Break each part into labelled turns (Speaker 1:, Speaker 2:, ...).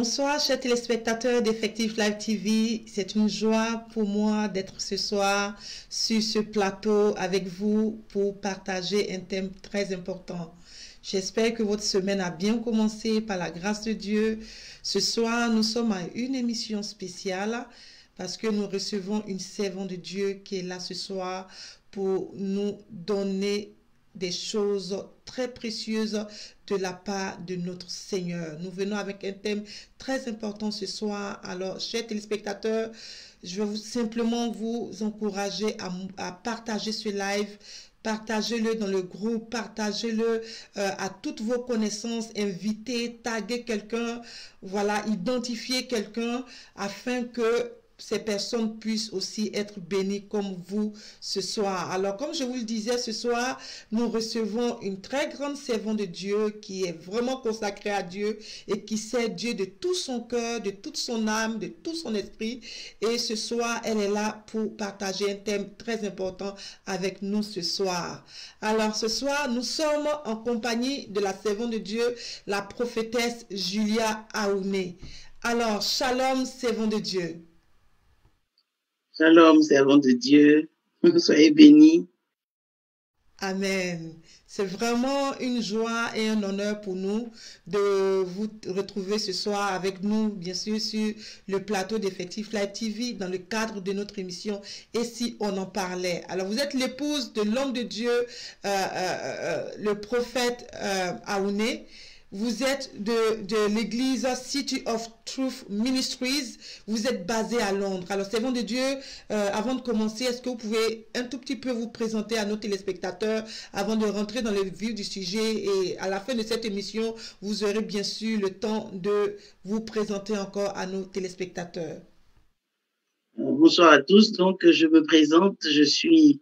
Speaker 1: Bonsoir, chers téléspectateurs d'Effectif Live TV. C'est une joie pour moi d'être ce soir sur ce plateau avec vous pour partager un thème très important. J'espère que votre semaine a bien commencé par la grâce de Dieu. Ce soir, nous sommes à une émission spéciale parce que nous recevons une servante de Dieu qui est là ce soir pour nous donner des choses très précieuses de la part de notre Seigneur. Nous venons avec un thème très important ce soir. Alors, chers téléspectateurs, je vais simplement vous encourager à partager ce live. Partagez-le dans le groupe, partagez-le à toutes vos connaissances, invitez, taguez quelqu'un, voilà, identifiez quelqu'un afin que ces personnes puissent aussi être bénies comme vous ce soir. Alors, comme je vous le disais, ce soir, nous recevons une très grande servante de Dieu qui est vraiment consacrée à Dieu et qui sert Dieu de tout son cœur, de toute son âme, de tout son esprit. Et ce soir, elle est là pour partager un thème très important avec nous ce soir. Alors, ce soir, nous sommes en compagnie de la servante de Dieu, la prophétesse Julia Aouné. Alors, shalom, servante de Dieu.
Speaker 2: Shalom, servant de Dieu, soyez bénis.
Speaker 1: Amen. C'est vraiment une joie et un honneur pour nous de vous retrouver ce soir avec nous, bien sûr, sur le plateau d'Effectif Live TV dans le cadre de notre émission Et si on en parlait. Alors, vous êtes l'épouse de l'homme de Dieu, le prophète Aouné. Vous êtes de l'église City of Truth Ministries. Vous êtes basé à Londres. Alors, servant de Dieu, avant de commencer, est-ce que vous pouvez un tout petit peu vous présenter à nos téléspectateurs avant de rentrer dans le vif du sujet? Et à la fin de cette émission, vous aurez bien sûr le temps de vous présenter encore à nos téléspectateurs.
Speaker 2: Bonsoir à tous. Donc, je me présente. Je suis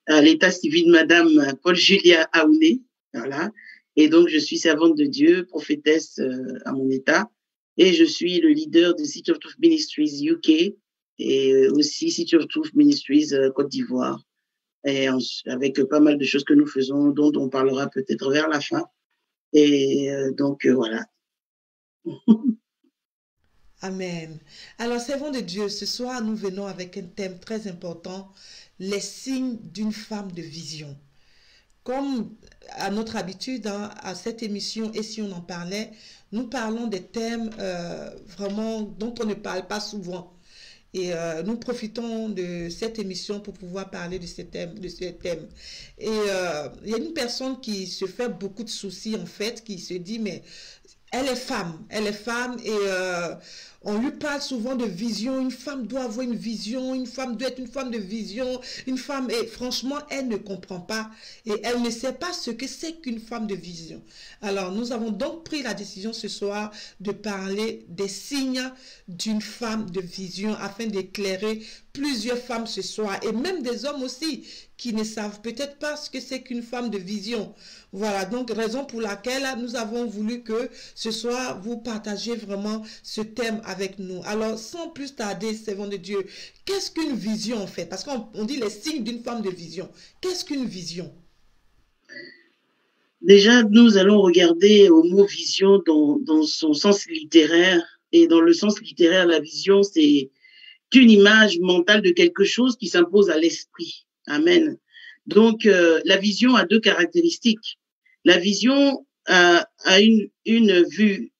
Speaker 2: à l'état civil Madame Paul Julia Aouné. Voilà. Et donc, je suis servante de Dieu, prophétesse à mon état. Et je suis le leader de City of Truth Ministries UK et aussi City of Truth Ministries Côte d'Ivoire. Et avec pas mal de choses que nous faisons, dont on parlera peut-être vers la fin. Et donc, voilà.
Speaker 1: Amen. Alors, servant de Dieu, ce soir, nous venons avec un thème très important, les signes d'une femme de vision. Comme à notre habitude, hein, à cette émission, et si on en parlait, nous parlons des thèmes vraiment dont on ne parle pas souvent. Et nous profitons de cette émission pour pouvoir parler de ces thèmes. Et il y a une personne qui se fait beaucoup de soucis, en fait, qui se dit, mais elle est femme et on lui parle souvent de vision. Une femme doit avoir une vision, une femme doit être une femme de vision. Une femme, et franchement, elle ne comprend pas et elle ne sait pas ce que c'est qu'une femme de vision. Alors, nous avons donc pris la décision ce soir de parler des signes d'une femme de vision afin d'éclairer plusieurs femmes ce soir et même des hommes aussi qui ne savent peut-être pas ce que c'est qu'une femme de vision. Voilà, donc raison pour laquelle nous avons voulu que ce soir vous partagiez vraiment ce thème avec nous. Alors, sans plus tarder, servant de Dieu, qu'est-ce qu'une vision en fait? Parce qu'on dit les signes d'une femme de vision. Qu'est-ce qu'une vision?
Speaker 2: Déjà, nous allons regarder au mot vision dans son sens littéraire. Et dans le sens littéraire, la vision, c'est une image mentale de quelque chose qui s'impose à l'esprit. Amen. Donc, la vision a deux caractéristiques. La vision a une vue,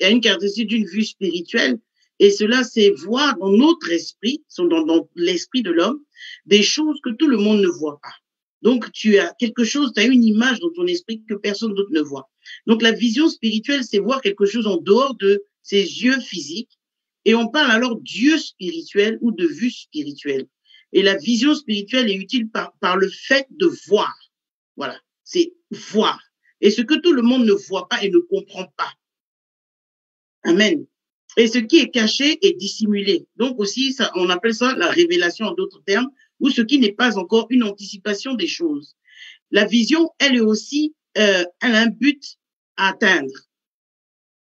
Speaker 2: a une caractéristique d'une vue spirituelle, et cela, c'est voir dans notre esprit, dans l'esprit de l'homme, des choses que tout le monde ne voit pas. Donc, tu as quelque chose, tu as une image dans ton esprit que personne d'autre ne voit. Donc, la vision spirituelle, c'est voir quelque chose en dehors de ses yeux physiques, et on parle alors d'yeux spirituel ou de vue spirituelle. Et la vision spirituelle est utile par le fait de voir. Voilà, c'est voir. Et ce que tout le monde ne voit pas et ne comprend pas. Amen. Et ce qui est caché est dissimulé. Donc aussi, ça, on appelle ça la révélation en d'autres termes, ou ce qui n'est pas encore une anticipation des choses. La vision, elle est aussi, elle a un but à atteindre.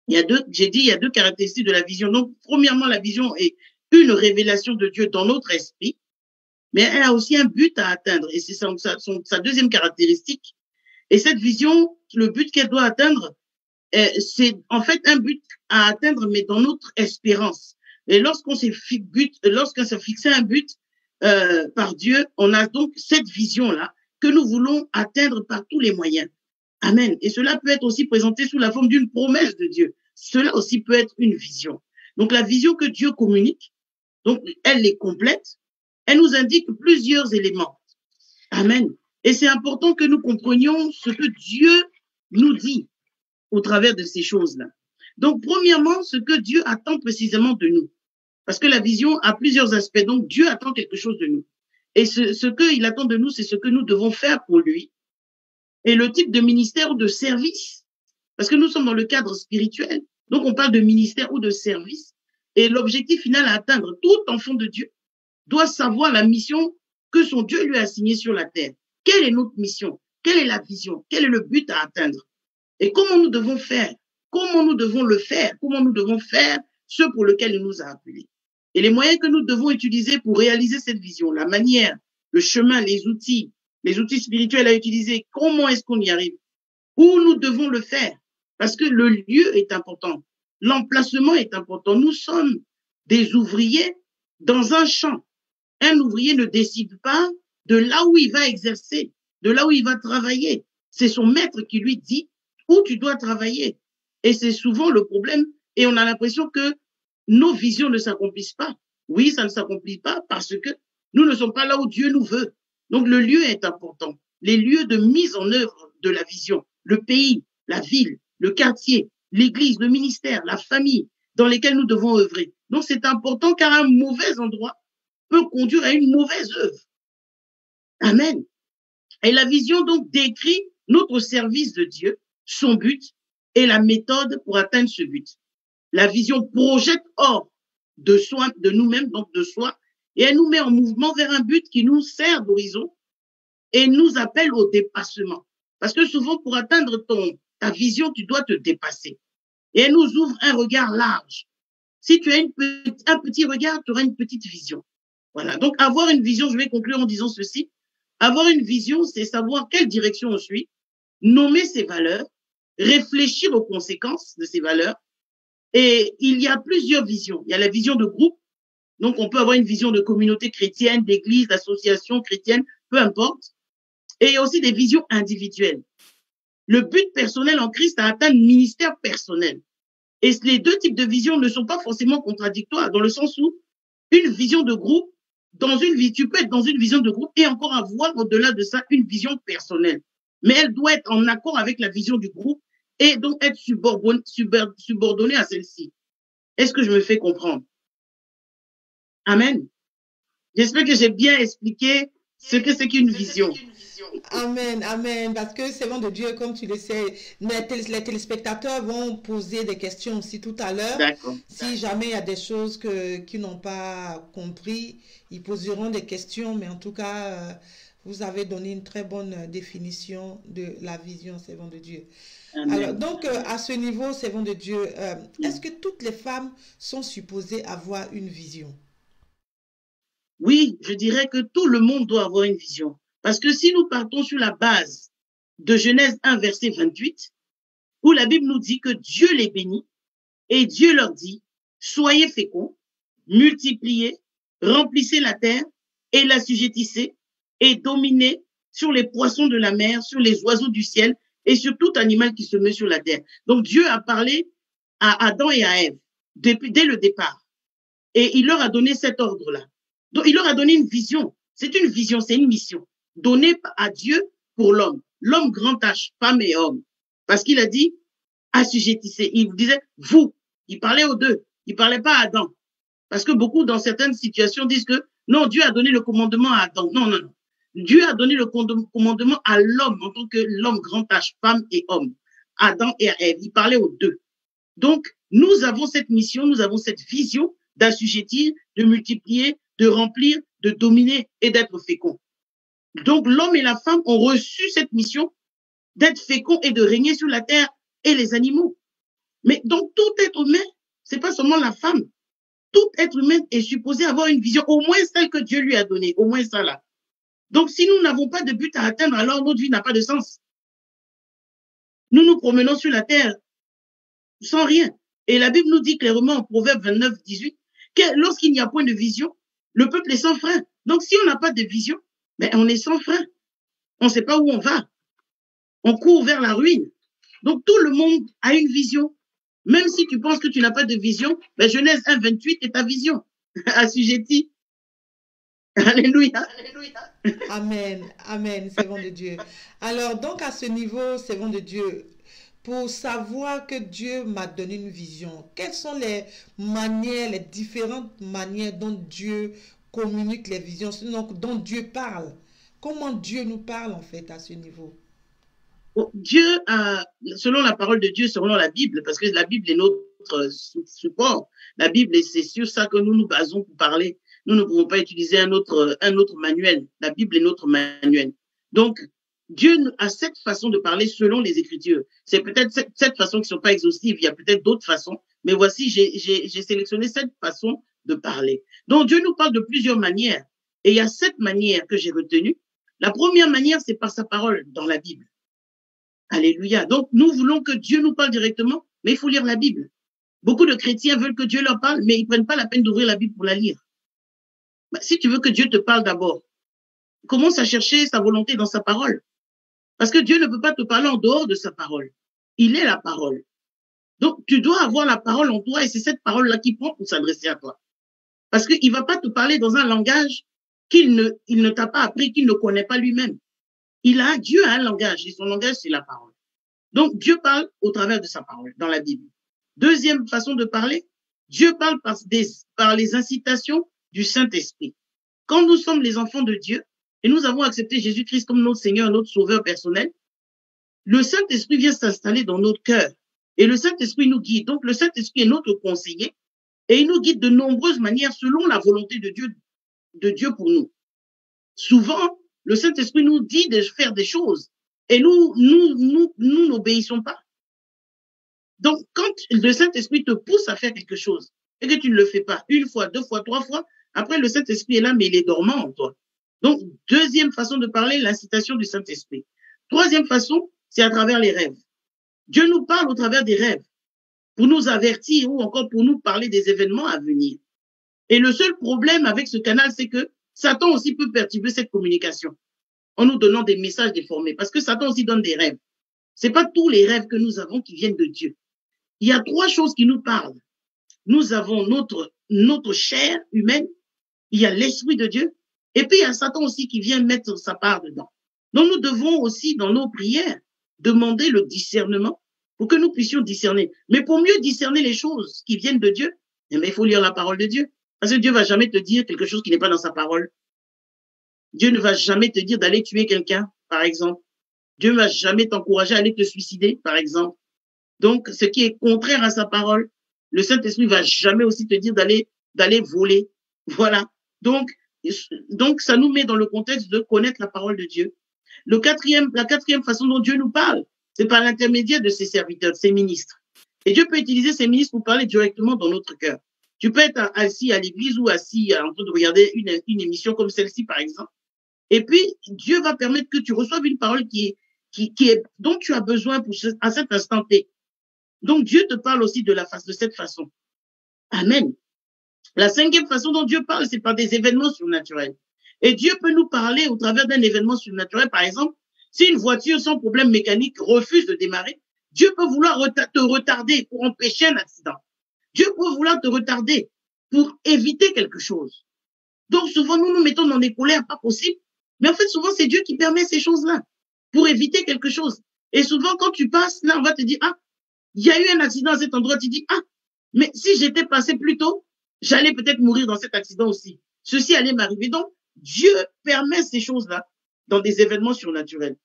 Speaker 2: J'ai dit, il y a deux caractéristiques de la vision. Donc, premièrement, la vision est une révélation de Dieu dans notre esprit, mais elle a aussi un but à atteindre. Et c'est sa deuxième caractéristique. Et cette vision, le but qu'elle doit atteindre, c'est en fait un but à atteindre, mais dans notre espérance. Et lorsqu'on s'est fixé un but par Dieu, on a donc cette vision-là que nous voulons atteindre par tous les moyens. Amen. Et cela peut être aussi présenté sous la forme d'une promesse de Dieu. Cela aussi peut être une vision. Donc la vision que Dieu communique, donc elle est complète, elle nous indique plusieurs éléments. Amen. Et c'est important que nous comprenions ce que Dieu nous dit au travers de ces choses-là. Donc, premièrement, ce que Dieu attend précisément de nous. Parce que la vision a plusieurs aspects. Donc, Dieu attend quelque chose de nous. Et ce qu'il attend de nous, c'est ce que nous devons faire pour lui. Et le type de ministère ou de service. Parce que nous sommes dans le cadre spirituel. Donc, on parle de ministère ou de service. Et l'objectif final à atteindre, tout enfant de Dieu doit savoir la mission que son Dieu lui a assignée sur la terre. Quelle est notre mission? Quelle est la vision? Quel est le but à atteindre? Et comment nous devons faire? Comment nous devons le faire? Comment nous devons faire ce pour lequel il nous a appelés? Et les moyens que nous devons utiliser pour réaliser cette vision, la manière, le chemin, les outils spirituels à utiliser, comment est-ce qu'on y arrive? Où nous devons le faire? Parce que le lieu est important. L'emplacement est important. Nous sommes des ouvriers dans un champ. Un ouvrier ne décide pas de là où il va exercer, de là où il va travailler. C'est son maître qui lui dit où tu dois travailler. Et c'est souvent le problème. Et on a l'impression que nos visions ne s'accomplissent pas. Oui, ça ne s'accomplit pas parce que nous ne sommes pas là où Dieu nous veut. Donc le lieu est important. Les lieux de mise en œuvre de la vision, le pays, la ville, le quartier, l'église, le ministère, la famille dans lesquels nous devons œuvrer. Donc c'est important car un mauvais endroit peut conduire à une mauvaise œuvre. Amen. Et la vision donc décrit notre service de Dieu, son but et la méthode pour atteindre ce but. La vision projette hors de soi, de nous-mêmes, donc de soi, et elle nous met en mouvement vers un but qui nous sert d'horizon et nous appelle au dépassement. Parce que souvent, pour atteindre ta vision, tu dois te dépasser. Et elle nous ouvre un regard large. Si tu as un petit regard, tu auras une petite vision. Voilà. Donc, avoir une vision, je vais conclure en disant ceci. Avoir une vision, c'est savoir quelle direction on suit, nommer ses valeurs, réfléchir aux conséquences de ces valeurs. Et il y a plusieurs visions. Il y a la vision de groupe. Donc, on peut avoir une vision de communauté chrétienne, d'église, d'association chrétienne, peu importe. Et il y a aussi des visions individuelles. Le but personnel en Christ a atteint le ministère personnel. Et les deux types de visions ne sont pas forcément contradictoires, dans le sens où une vision de groupe, tu peux être dans une vision de groupe et encore avoir au-delà de ça une vision personnelle. Mais elle doit être en accord avec la vision du groupe et donc être subordonnée à celle-ci. Est-ce que je me fais comprendre? Amen. J'espère que j'ai bien expliqué ce que c'est qu'une vision.
Speaker 1: Amen, amen. Parce que c'est bon de Dieu, comme tu le sais, les téléspectateurs vont poser des questions aussi tout à l'heure.
Speaker 2: D'accord.
Speaker 1: Si jamais il y a des choses qu'ils n'ont pas compris, ils poseront des questions. Mais en tout cas, vous avez donné une très bonne définition de la vision, c'est bon de Dieu.
Speaker 2: Amen.
Speaker 1: Alors, donc, à ce niveau, c'est bon de Dieu, est-ce que toutes les femmes sont supposées avoir une vision?
Speaker 2: Oui, je dirais que tout le monde doit avoir une vision. Parce que si nous partons sur la base de Genèse 1, verset 28, où la Bible nous dit que Dieu les bénit et Dieu leur dit, soyez féconds, multipliez, remplissez la terre et l'assujettissez et dominez sur les poissons de la mer, sur les oiseaux du ciel et sur tout animal qui se met sur la terre. Donc Dieu a parlé à Adam et à Ève dès le départ et il leur a donné cet ordre-là. Donc il leur a donné une vision. C'est une vision, c'est une mission donnée à Dieu pour l'homme. L'homme grand H, femme et homme. Parce qu'il a dit, assujettissez. Il disait, vous. Il parlait aux deux. Il parlait pas à Adam. Parce que beaucoup, dans certaines situations, disent que, non, Dieu a donné le commandement à Adam. Non, non, non. Dieu a donné le commandement à l'homme en tant que l'homme grand H, femme et homme. Adam et Ève. Il parlait aux deux. Donc, nous avons cette mission, nous avons cette vision d'assujettir, de multiplier, de remplir, de dominer et d'être fécond. Donc, l'homme et la femme ont reçu cette mission d'être féconds et de régner sur la terre et les animaux. Mais donc, tout être humain, c'est pas seulement la femme. Tout être humain est supposé avoir une vision, au moins celle que Dieu lui a donnée, au moins ça là. Donc, si nous n'avons pas de but à atteindre, alors notre vie n'a pas de sens. Nous nous promenons sur la terre sans rien. Et la Bible nous dit clairement en Proverbe 29, 18, que lorsqu'il n'y a point de vision, le peuple est sans frein. Donc, si on n'a pas de vision, ben, on est sans frein. On ne sait pas où on va. On court vers la ruine. Donc, tout le monde a une vision. Même si tu penses que tu n'as pas de vision, ben, Genèse 1, 28 est ta vision. Assujetti. Alléluia.
Speaker 1: Amen, amen, servant de Dieu. Alors, donc à ce niveau, servant de Dieu, pour savoir que Dieu m'a donné une vision, quelles sont les manières, les différentes manières dont Dieu communique les visions, donc dont Dieu parle? Comment Dieu nous parle en fait à ce niveau?
Speaker 2: Dieu, selon la parole de Dieu, selon la Bible, parce que la Bible est notre support. La Bible, c'est sur ça que nous nous basons pour parler. Nous ne pouvons pas utiliser un autre manuel. La Bible est notre manuel. Donc, Dieu a cette façon de parler selon les Écritures. C'est peut-être cette façon qui ne sont pas exhaustives. Il y a peut-être d'autres façons. Mais voici, j'ai sélectionné cette façon de parler. Donc, Dieu nous parle de plusieurs manières. Et il y a cette manière que j'ai retenue. La première manière, c'est par sa parole dans la Bible. Alléluia. Donc, nous voulons que Dieu nous parle directement, mais il faut lire la Bible. Beaucoup de chrétiens veulent que Dieu leur parle, mais ils ne prennent pas la peine d'ouvrir la Bible pour la lire. Si tu veux que Dieu te parle d'abord, commence à chercher sa volonté dans sa parole. Parce que Dieu ne peut pas te parler en dehors de sa parole. Il est la parole. Donc, tu dois avoir la parole en toi et c'est cette parole-là qui prend pour s'adresser à toi. Parce qu'il ne va pas te parler dans un langage il ne t'a pas appris, qu'il ne connaît pas lui-même. Dieu a un langage et son langage, c'est la parole. Donc, Dieu parle au travers de sa parole dans la Bible. Deuxième façon de parler, Dieu parle par les incitations du Saint-Esprit. Quand nous sommes les enfants de Dieu et nous avons accepté Jésus-Christ comme notre Seigneur, notre Sauveur personnel, le Saint-Esprit vient s'installer dans notre cœur et le Saint-Esprit nous guide. Donc, le Saint-Esprit est notre conseiller et il nous guide de nombreuses manières selon la volonté de Dieu pour nous. Souvent, le Saint-Esprit nous dit de faire des choses et nous n'obéissons pas. Donc, quand le Saint-Esprit te pousse à faire quelque chose et que tu ne le fais pas une fois, deux fois, trois fois, après le Saint-Esprit est là, mais il est dormant en toi. Donc, deuxième façon de parler, l'incitation du Saint-Esprit. Troisième façon, c'est à travers les rêves. Dieu nous parle au travers des rêves pour nous avertir ou encore pour nous parler des événements à venir. Et le seul problème avec ce canal, c'est que Satan aussi peut perturber cette communication en nous donnant des messages déformés parce que Satan aussi donne des rêves. C'est pas tous les rêves que nous avons qui viennent de Dieu. Il y a trois choses qui nous parlent. Nous avons notre chair humaine, il y a l'Esprit de Dieu, et puis il y a Satan aussi qui vient mettre sa part dedans. Donc nous devons aussi, dans nos prières, demander le discernement pour que nous puissions discerner. Mais pour mieux discerner les choses qui viennent de Dieu, eh bien, il faut lire la parole de Dieu. Parce que Dieu ne va jamais te dire quelque chose qui n'est pas dans sa parole. Dieu ne va jamais te dire d'aller tuer quelqu'un, par exemple. Dieu ne va jamais t'encourager à aller te suicider, par exemple. Donc, ce qui est contraire à sa parole, le Saint-Esprit va jamais aussi te dire d'aller voler. Voilà. Donc, ça nous met dans le contexte de connaître la parole de Dieu. La quatrième façon dont Dieu nous parle, c'est par l'intermédiaire de ses serviteurs, de ses ministres. Et Dieu peut utiliser ses ministres pour parler directement dans notre cœur. Tu peux être assis à l'église ou assis en train de regarder une émission comme celle-ci, par exemple. Et puis, Dieu va permettre que tu reçoives une parole dont tu as besoin à cet instant T. Donc, Dieu te parle aussi de cette façon. Amen. La cinquième façon dont Dieu parle, c'est par des événements surnaturels. Et Dieu peut nous parler au travers d'un événement surnaturel. Par exemple, si une voiture sans problème mécanique refuse de démarrer, Dieu peut vouloir te retarder pour empêcher un accident. Dieu peut vouloir te retarder pour éviter quelque chose. Donc, souvent, nous nous mettons dans des colères pas possibles. Mais en fait, souvent, c'est Dieu qui permet ces choses-là pour éviter quelque chose. Et souvent, quand tu passes, là, on va te dire, ah, il y a eu un accident à cet endroit. Tu dis, ah, mais si j'étais passé plus tôt, j'allais peut-être mourir dans cet accident aussi. Ceci allait m'arriver. Donc, Dieu permet ces choses-là dans des événements surnaturels.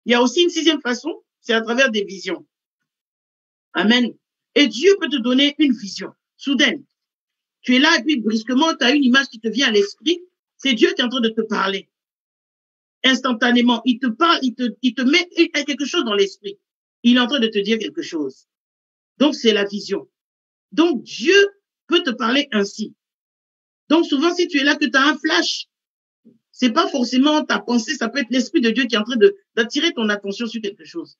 Speaker 2: Il y a aussi une sixième façon, c'est à travers des visions. Amen. Et Dieu peut te donner une vision soudaine. Tu es là et puis brusquement, tu as une image qui te vient à l'esprit. C'est Dieu qui est en train de te parler. Instantanément, il te parle, il te met quelque chose dans l'esprit. Il est en train de te dire quelque chose. Donc, c'est la vision. Donc, Dieu peut te parler ainsi. Donc, souvent, si tu es là que tu as un flash, c'est pas forcément ta pensée, ça peut être l'Esprit de Dieu qui est en train d'attirer ton attention sur quelque chose.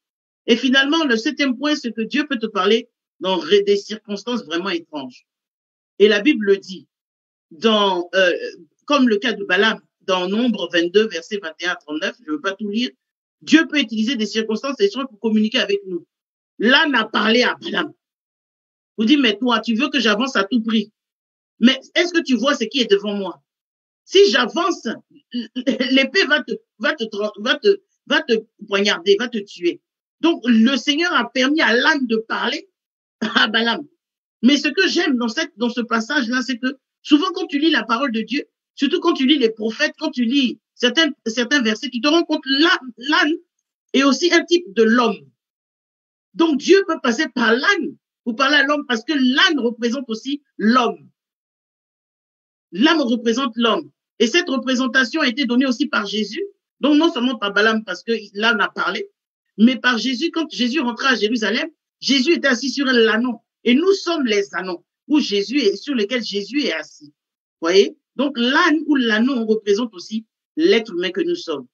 Speaker 2: Et finalement, le septième point, c'est que Dieu peut te parler dans des circonstances vraiment étranges. Et la Bible le dit, comme le cas de Balaam, dans Nombre 22, versets 21 à 39, je ne veux pas tout lire, Dieu peut utiliser des circonstances étranges pour communiquer avec nous. L'âne a parlé à Balaam. Vous dites, mais toi, tu veux que j'avance à tout prix. Mais est-ce que tu vois ce qui est devant moi? Si j'avance, l'épée va te poignarder, va te tuer. Donc, le Seigneur a permis à l'âne de parler à Balaam. Mais ce que j'aime dans ce passage-là, c'est que souvent quand tu lis la parole de Dieu, surtout quand tu lis les prophètes, quand tu lis certains versets, tu te rends compte l'âne est aussi un type de l'homme. Donc Dieu peut passer par l'âne pour parler à l'homme parce que l'âne représente aussi l'homme. L'âne représente l'homme. Et cette représentation a été donnée aussi par Jésus. Donc non seulement par Balaam parce que l'âne a parlé, mais par Jésus. Quand Jésus rentra à Jérusalem, Jésus était assis sur l'ânon. Et nous sommes les ânons sur lesquels Jésus est assis. Voyez? Donc l'âne ou l'ânon représente aussi l'être humain que nous sommes.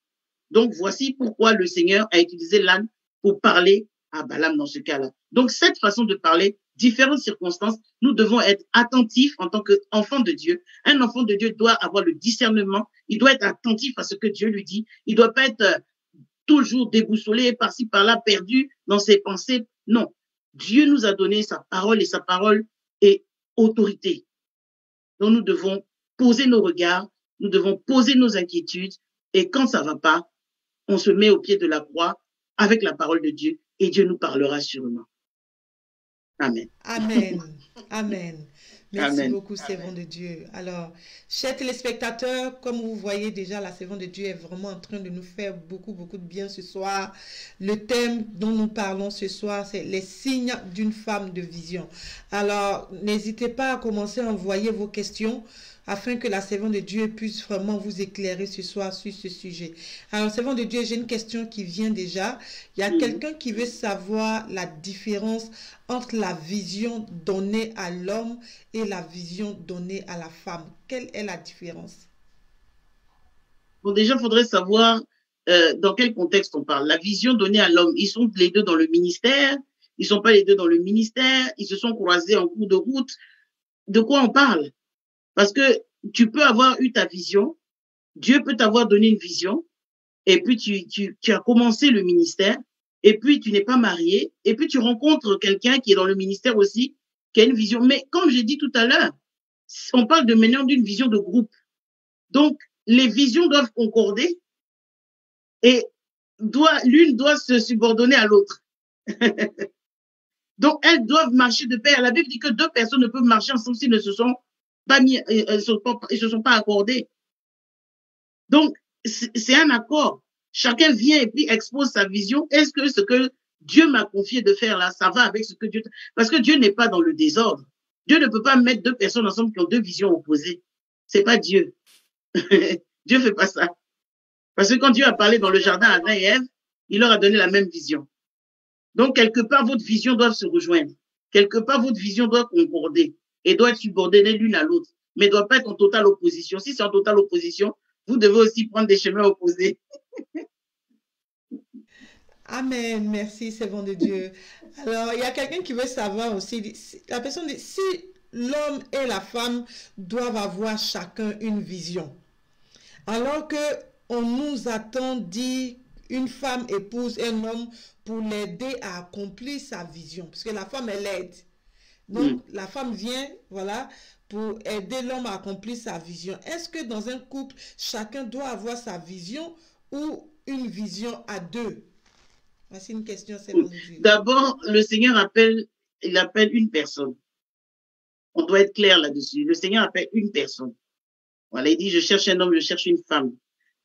Speaker 2: Donc voici pourquoi le Seigneur a utilisé l'âne pour parler à Balaam dans ce cas-là. Donc cette façon de parler, différentes circonstances, nous devons être attentifs en tant qu'enfant de Dieu. Un enfant de Dieu doit avoir le discernement, il doit être attentif à ce que Dieu lui dit, il ne doit pas être toujours déboussolé, par-ci, par-là, perdu dans ses pensées. Non, Dieu nous a donné sa parole et sa parole est autorité. Donc nous devons poser nos regards, nous devons poser nos inquiétudes et quand ça ne va pas, on se met au pied de la croix avec la parole de Dieu et Dieu nous parlera sûrement. Amen.
Speaker 1: Amen. Amen. Merci
Speaker 2: Amen.
Speaker 1: beaucoup, servant de Dieu. Alors, chers téléspectateurs, comme vous voyez déjà, la servante de Dieu est vraiment en train de nous faire beaucoup, beaucoup de bien ce soir. Le thème dont nous parlons ce soir, c'est les signes d'une femme de vision. Alors, n'hésitez pas à commencer à envoyer vos questions afin que la servante de Dieu puisse vraiment vous éclairer ce soir sur ce sujet. Alors, servant de Dieu, j'ai une question qui vient déjà. Il y a quelqu'un qui veut savoir la différence entre la vision donnée à l'homme et la vision donnée à la femme. Quelle est la différence?
Speaker 2: Bon, déjà, il faudrait savoir dans quel contexte on parle. La vision donnée à l'homme, ils sont les deux dans le ministère, ils ne sont pas les deux dans le ministère, ils se sont croisés en cours de route. De quoi on parle? Parce que tu peux avoir eu ta vision, Dieu peut t'avoir donné une vision, et puis tu as commencé le ministère, et puis tu n'es pas marié, et puis tu rencontres quelqu'un qui est dans le ministère aussi, qui a une vision. Mais comme j'ai dit tout à l'heure, on parle de maintenant d'une vision de groupe. Donc, les visions doivent concorder et l'une doit se subordonner à l'autre. Donc, elles doivent marcher de pair. La Bible dit que deux personnes ne peuvent marcher ensemble s'ils ne se sont pas mis, ils se sont pas accordés. Donc, c'est un accord. Chacun vient et puis expose sa vision. Est-ce que ce que Dieu m'a confié de faire là, ça va avec ce que Dieu... Parce que Dieu n'est pas dans le désordre. Dieu ne peut pas mettre deux personnes ensemble qui ont deux visions opposées. C'est pas Dieu. Dieu fait pas ça. Parce que quand Dieu a parlé dans le jardin à Adam et Ève, il leur a donné la même vision. Donc, quelque part, votre vision doit se rejoindre. Quelque part, votre vision doit concorder et doit être subordonnée l'une à l'autre, mais ne doit pas être en totale opposition. Si c'est en totale opposition, vous devez aussi prendre des chemins opposés.
Speaker 1: Amen, merci, servant de Dieu. Alors, il y a quelqu'un qui veut savoir aussi, la personne dit, si l'homme et la femme doivent avoir chacun une vision, alors que on nous attend dit une femme épouse un homme pour l'aider à accomplir sa vision, parce que la femme, elle aide. Donc, la femme vient, voilà, pour aider l'homme à accomplir sa vision. Est-ce que dans un couple, chacun doit avoir sa vision ou une vision à deux? Voici une question, c'est bon.
Speaker 2: D'abord, le Seigneur il appelle une personne. On doit être clair là-dessus. Le Seigneur appelle une personne. Voilà, il dit, je cherche un homme, je cherche une femme.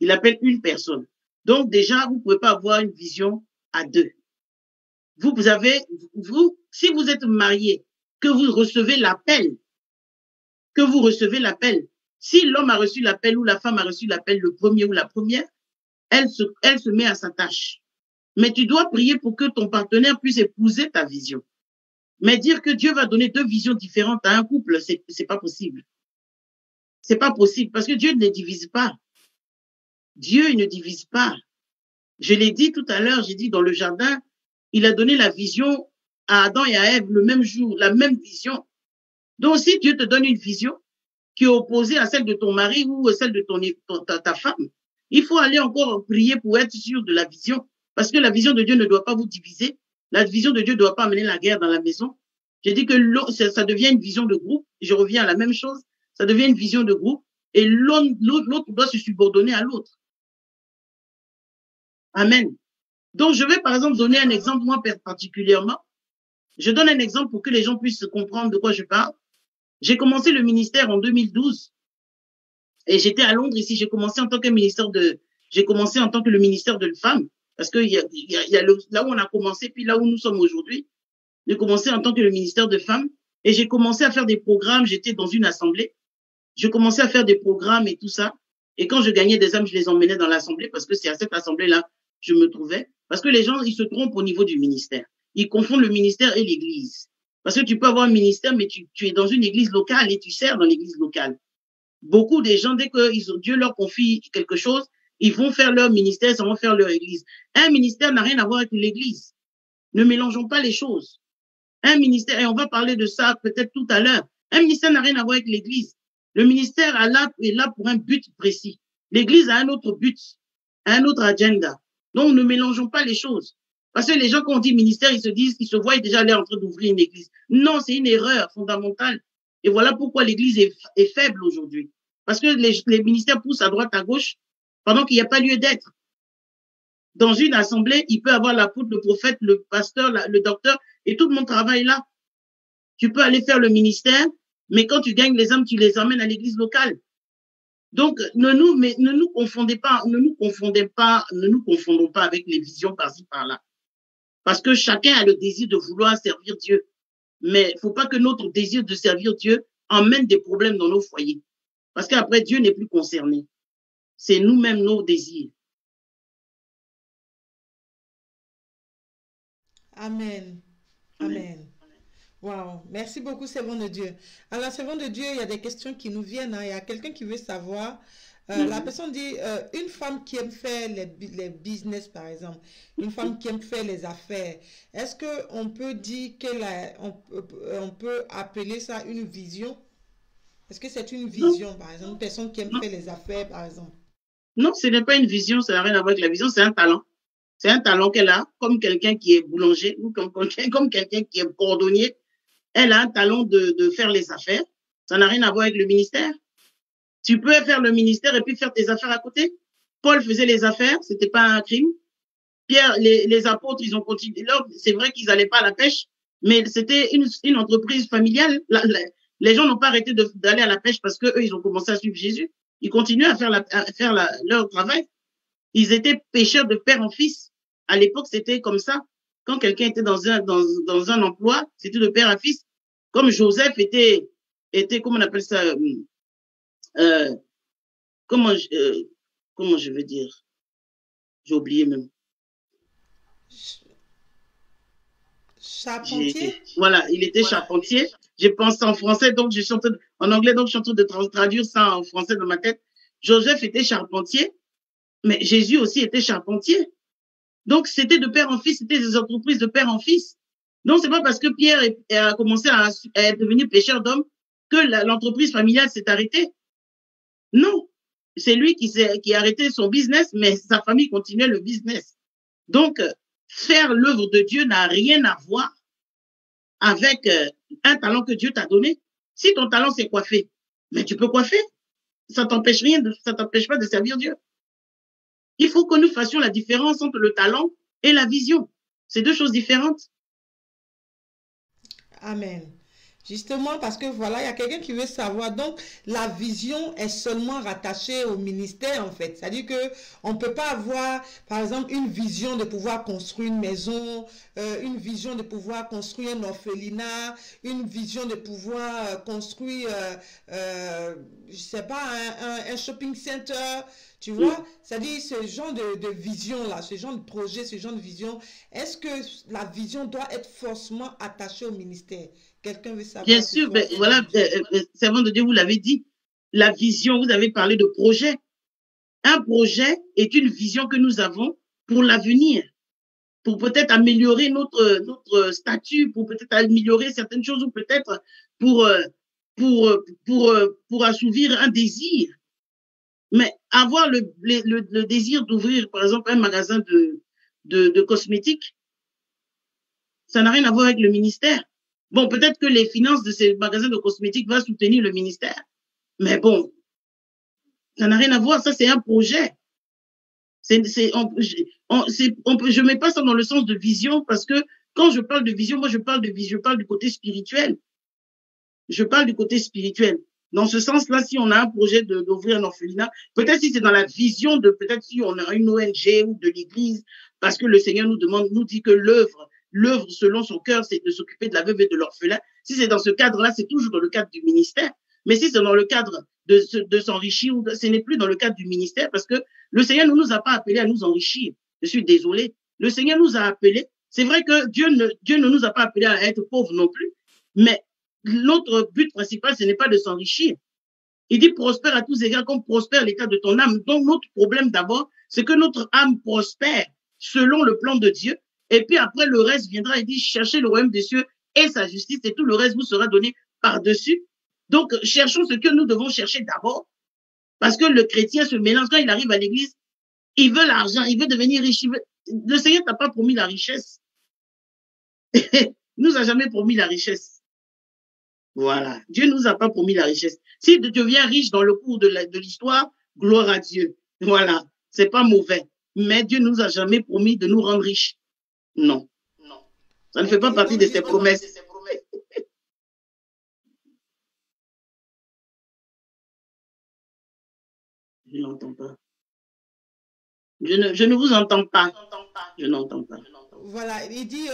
Speaker 2: Il appelle une personne. Donc, déjà, vous ne pouvez pas avoir une vision à deux. Si vous êtes marié, que vous recevez l'appel, si l'homme a reçu l'appel ou la femme a reçu l'appel, le premier ou la première, elle se met à sa tâche. Mais tu dois prier pour que ton partenaire puisse épouser ta vision. Mais dire que Dieu va donner deux visions différentes à un couple, c'est pas possible. C'est pas possible parce que Dieu ne divise pas. Dieu, il ne divise pas. Je l'ai dit tout à l'heure, j'ai dit dans le jardin, il a donné la vision à Adam et à Ève le même jour, la même vision. Donc, si Dieu te donne une vision qui est opposée à celle de ton mari ou à celle de ta femme, il faut aller encore prier pour être sûr de la vision. Parce que la vision de Dieu ne doit pas vous diviser. La vision de Dieu ne doit pas amener la guerre dans la maison. J'ai dit que ça devient une vision de groupe. Je reviens à la même chose. Ça devient une vision de groupe. Et l'autre doit se subordonner à l'autre. Amen. Donc, je vais par exemple donner un exemple, moi particulièrement. Je donne un exemple pour que les gens puissent comprendre de quoi je parle. J'ai commencé le ministère en 2012 et j'étais à Londres ici. J'ai commencé en tant que le ministère de femmes parce que là où on a commencé puis là où nous sommes aujourd'hui. J'ai commencé en tant que le ministère de femmes et j'ai commencé à faire des programmes. J'étais dans une assemblée. Je commençais à faire des programmes et tout ça. Et quand je gagnais des âmes, je les emmenais dans l'assemblée parce que c'est à cette assemblée-là je me trouvais. Parce que les gens, ils se trompent au niveau du ministère. Ils confondent le ministère et l'église. Parce que tu peux avoir un ministère, mais tu es dans une église locale et tu sers dans l'église locale. Beaucoup des gens, dès que Dieu leur confie quelque chose, ils vont faire leur ministère, ils vont faire leur église. Un ministère n'a rien à voir avec l'église. Ne mélangeons pas les choses. Un ministère, et on va parler de ça peut-être tout à l'heure, un ministère n'a rien à voir avec l'église. Le ministère est là pour un but précis. L'église a un autre but, un autre agenda. Donc, ne mélangeons pas les choses. Parce que les gens, quand on dit ministère, ils se voient déjà aller en train d'ouvrir une église. Non, c'est une erreur fondamentale. Et voilà pourquoi l'église est faible aujourd'hui. Parce que les ministères poussent à droite, à gauche, pendant qu'il n'y a pas lieu d'être. Dans une assemblée, il peut avoir l'apôtre, le prophète, le pasteur, le docteur, et tout le monde travaille là. Tu peux aller faire le ministère, mais quand tu gagnes les âmes, tu les emmènes à l'église locale. Donc, ne nous confondons pas avec les visions par-ci, par-là. Parce que chacun a le désir de vouloir servir Dieu. Mais il ne faut pas que notre désir de servir Dieu emmène des problèmes dans nos foyers. Parce qu'après, Dieu n'est plus concerné. C'est nous-mêmes nos désirs.
Speaker 1: Amen. Amen. Wow, merci beaucoup, servant de Dieu. Alors, servant de Dieu, il y a des questions qui nous viennent, hein. Il y a quelqu'un qui veut savoir. La personne dit, une femme qui aime faire les business, par exemple, une femme qui aime faire les affaires, est-ce qu'on peut dire on peut appeler ça une vision? Est-ce que c'est une
Speaker 2: Non,
Speaker 1: vision, par exemple, une personne qui aime
Speaker 2: non,
Speaker 1: faire les affaires, par exemple?
Speaker 2: non, ce n'est pas une vision, ça n'a rien à voir avec la vision, c'est un talent. C'est un talent qu'elle a, comme quelqu'un qui est boulanger ou comme quelqu'un qui est cordonnier. Elle a un talent de faire les affaires. Ça n'a rien à voir avec le ministère. Tu peux faire le ministère et puis faire tes affaires à côté. Paul faisait les affaires, c'était pas un crime. Pierre, les apôtres, ils ont continué. C'est vrai qu'ils n'allaient pas à la pêche, mais c'était une entreprise familiale. Les gens n'ont pas arrêté d'aller à la pêche parce que eux, ils ont commencé à suivre Jésus. Ils continuaient à faire leur travail. Ils étaient pêcheurs de père en fils. À l'époque, c'était comme ça. Quand quelqu'un était dans un emploi, c'était de père à fils. Comme Joseph était, comment on appelle ça, euh, comment, comment je veux dire, j'ai oublié même.
Speaker 1: Charpentier?
Speaker 2: Voilà, il était charpentier. J'ai pensé en français, donc en anglais, donc je suis en train de traduire ça en français dans ma tête. Joseph était charpentier, mais Jésus aussi était charpentier. Donc, c'était de père en fils, c'était des entreprises de père en fils. Donc, c'est pas parce que Pierre a commencé à devenir pêcheur d'hommes que l'entreprise familiale s'est arrêtée. Non. C'est lui qui a arrêté son business, mais sa famille continuait le business. Donc, faire l'œuvre de Dieu n'a rien à voir avec un talent que Dieu t'a donné. Si ton talent c'est coiffer, mais tu peux coiffer. Ça t'empêche pas de servir Dieu. Il faut que nous fassions la différence entre le talent et la vision. C'est deux choses différentes.
Speaker 1: Amen. Justement parce que voilà, il y a quelqu'un qui veut savoir. Donc, la vision est seulement rattachée au ministère, en fait. C'est-à-dire que on ne peut pas avoir, par exemple, une vision de pouvoir construire une maison, une vision de pouvoir construire un orphelinat, une vision de pouvoir construire, je sais pas, un shopping center. Tu vois, c'est-à-dire ce genre de vision-là, ce genre de projet, ce genre de vision, est-ce que la vision doit être forcément attachée au ministère? Quelqu'un veut
Speaker 2: Bien
Speaker 1: savoir ce
Speaker 2: sûr,
Speaker 1: soir,
Speaker 2: ben,
Speaker 1: c'est bon
Speaker 2: voilà,
Speaker 1: Dieu.
Speaker 2: servant de Dieu, vous l'avez dit. La vision, vous avez parlé de projet. Un projet est une vision que nous avons pour l'avenir. pour peut-être améliorer notre statut, pour peut-être améliorer certaines choses ou peut-être pour, pour assouvir un désir. Mais avoir le désir d'ouvrir, par exemple, un magasin de cosmétiques, ça n'a rien à voir avec le ministère. Bon, peut-être que les finances de ces magasins de cosmétiques vont soutenir le ministère. Mais bon, ça n'a rien à voir. Ça, c'est un projet. Je mets pas ça dans le sens de vision parce que quand je parle de vision, moi, je parle du côté spirituel. Je parle du côté spirituel. Dans ce sens-là, si on a un projet d'ouvrir un orphelinat, peut-être si c'est dans la vision peut-être si on a une ONG ou de l'église, parce que le Seigneur nous dit que l'œuvre selon son cœur, c'est de s'occuper de la veuve et de l'orphelin. Si c'est dans ce cadre-là, c'est toujours dans le cadre du ministère. Mais si c'est dans le cadre de s'enrichir, ce n'est plus dans le cadre du ministère, parce que le Seigneur ne nous a pas appelés à nous enrichir. Je suis désolé. Le Seigneur nous a appelés. C'est vrai que Dieu ne nous a pas appelés à être pauvres non plus, mais notre but principal, ce n'est pas de s'enrichir. Il dit prospère à tous égards comme prospère l'état de ton âme. Donc notre problème d'abord, c'est que notre âme prospère selon le plan de Dieu. Et puis après, le reste viendra. Il dit cherchez le royaume des cieux et sa justice et tout le reste vous sera donné par-dessus. Donc cherchons ce que nous devons chercher d'abord. Parce que le chrétien se mélange. Quand il arrive à l'église, il veut l'argent, il veut devenir riche. Le Seigneur t'a pas promis la richesse. Il nous a jamais promis la richesse. Voilà. Dieu nous a pas promis la richesse. Si tu deviens riche dans le cours de l'histoire, gloire à Dieu. Voilà. C'est pas mauvais. Mais Dieu nous a jamais promis de nous rendre riches. Non. Non. Ça ne fait pas partie de ses promesses. Je n'entends pas. Je ne vous entends pas. Je n'entends pas.
Speaker 1: Voilà, il dit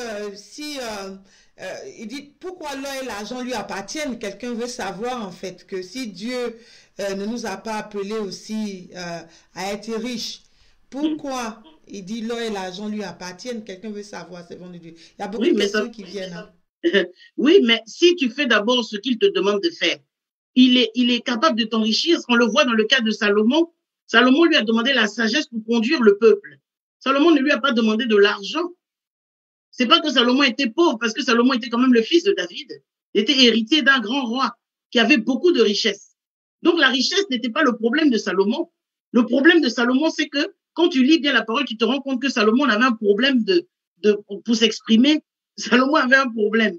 Speaker 1: il dit pourquoi l'or et l'argent lui appartiennent. Quelqu'un veut savoir en fait que si Dieu ne nous a pas appelés aussi à être riches, pourquoi il dit l'or et l'argent lui appartiennent. Quelqu'un veut savoir, c'est bon de Dieu. Il y a beaucoup de questions qui viennent. Hein.
Speaker 2: Oui, mais si tu fais d'abord ce qu'il te demande de faire, il est capable de t'enrichir. On le voit dans le cas de Salomon. Salomon lui a demandé la sagesse pour conduire le peuple. Salomon ne lui a pas demandé de l'argent. C'est pas que Salomon était pauvre, parce que Salomon était quand même le fils de David. Il était héritier d'un grand roi qui avait beaucoup de richesses. Donc la richesse n'était pas le problème de Salomon. Le problème de Salomon, c'est que quand tu lis bien la parole, tu te rends compte que Salomon avait un problème pour s'exprimer. Salomon avait un problème.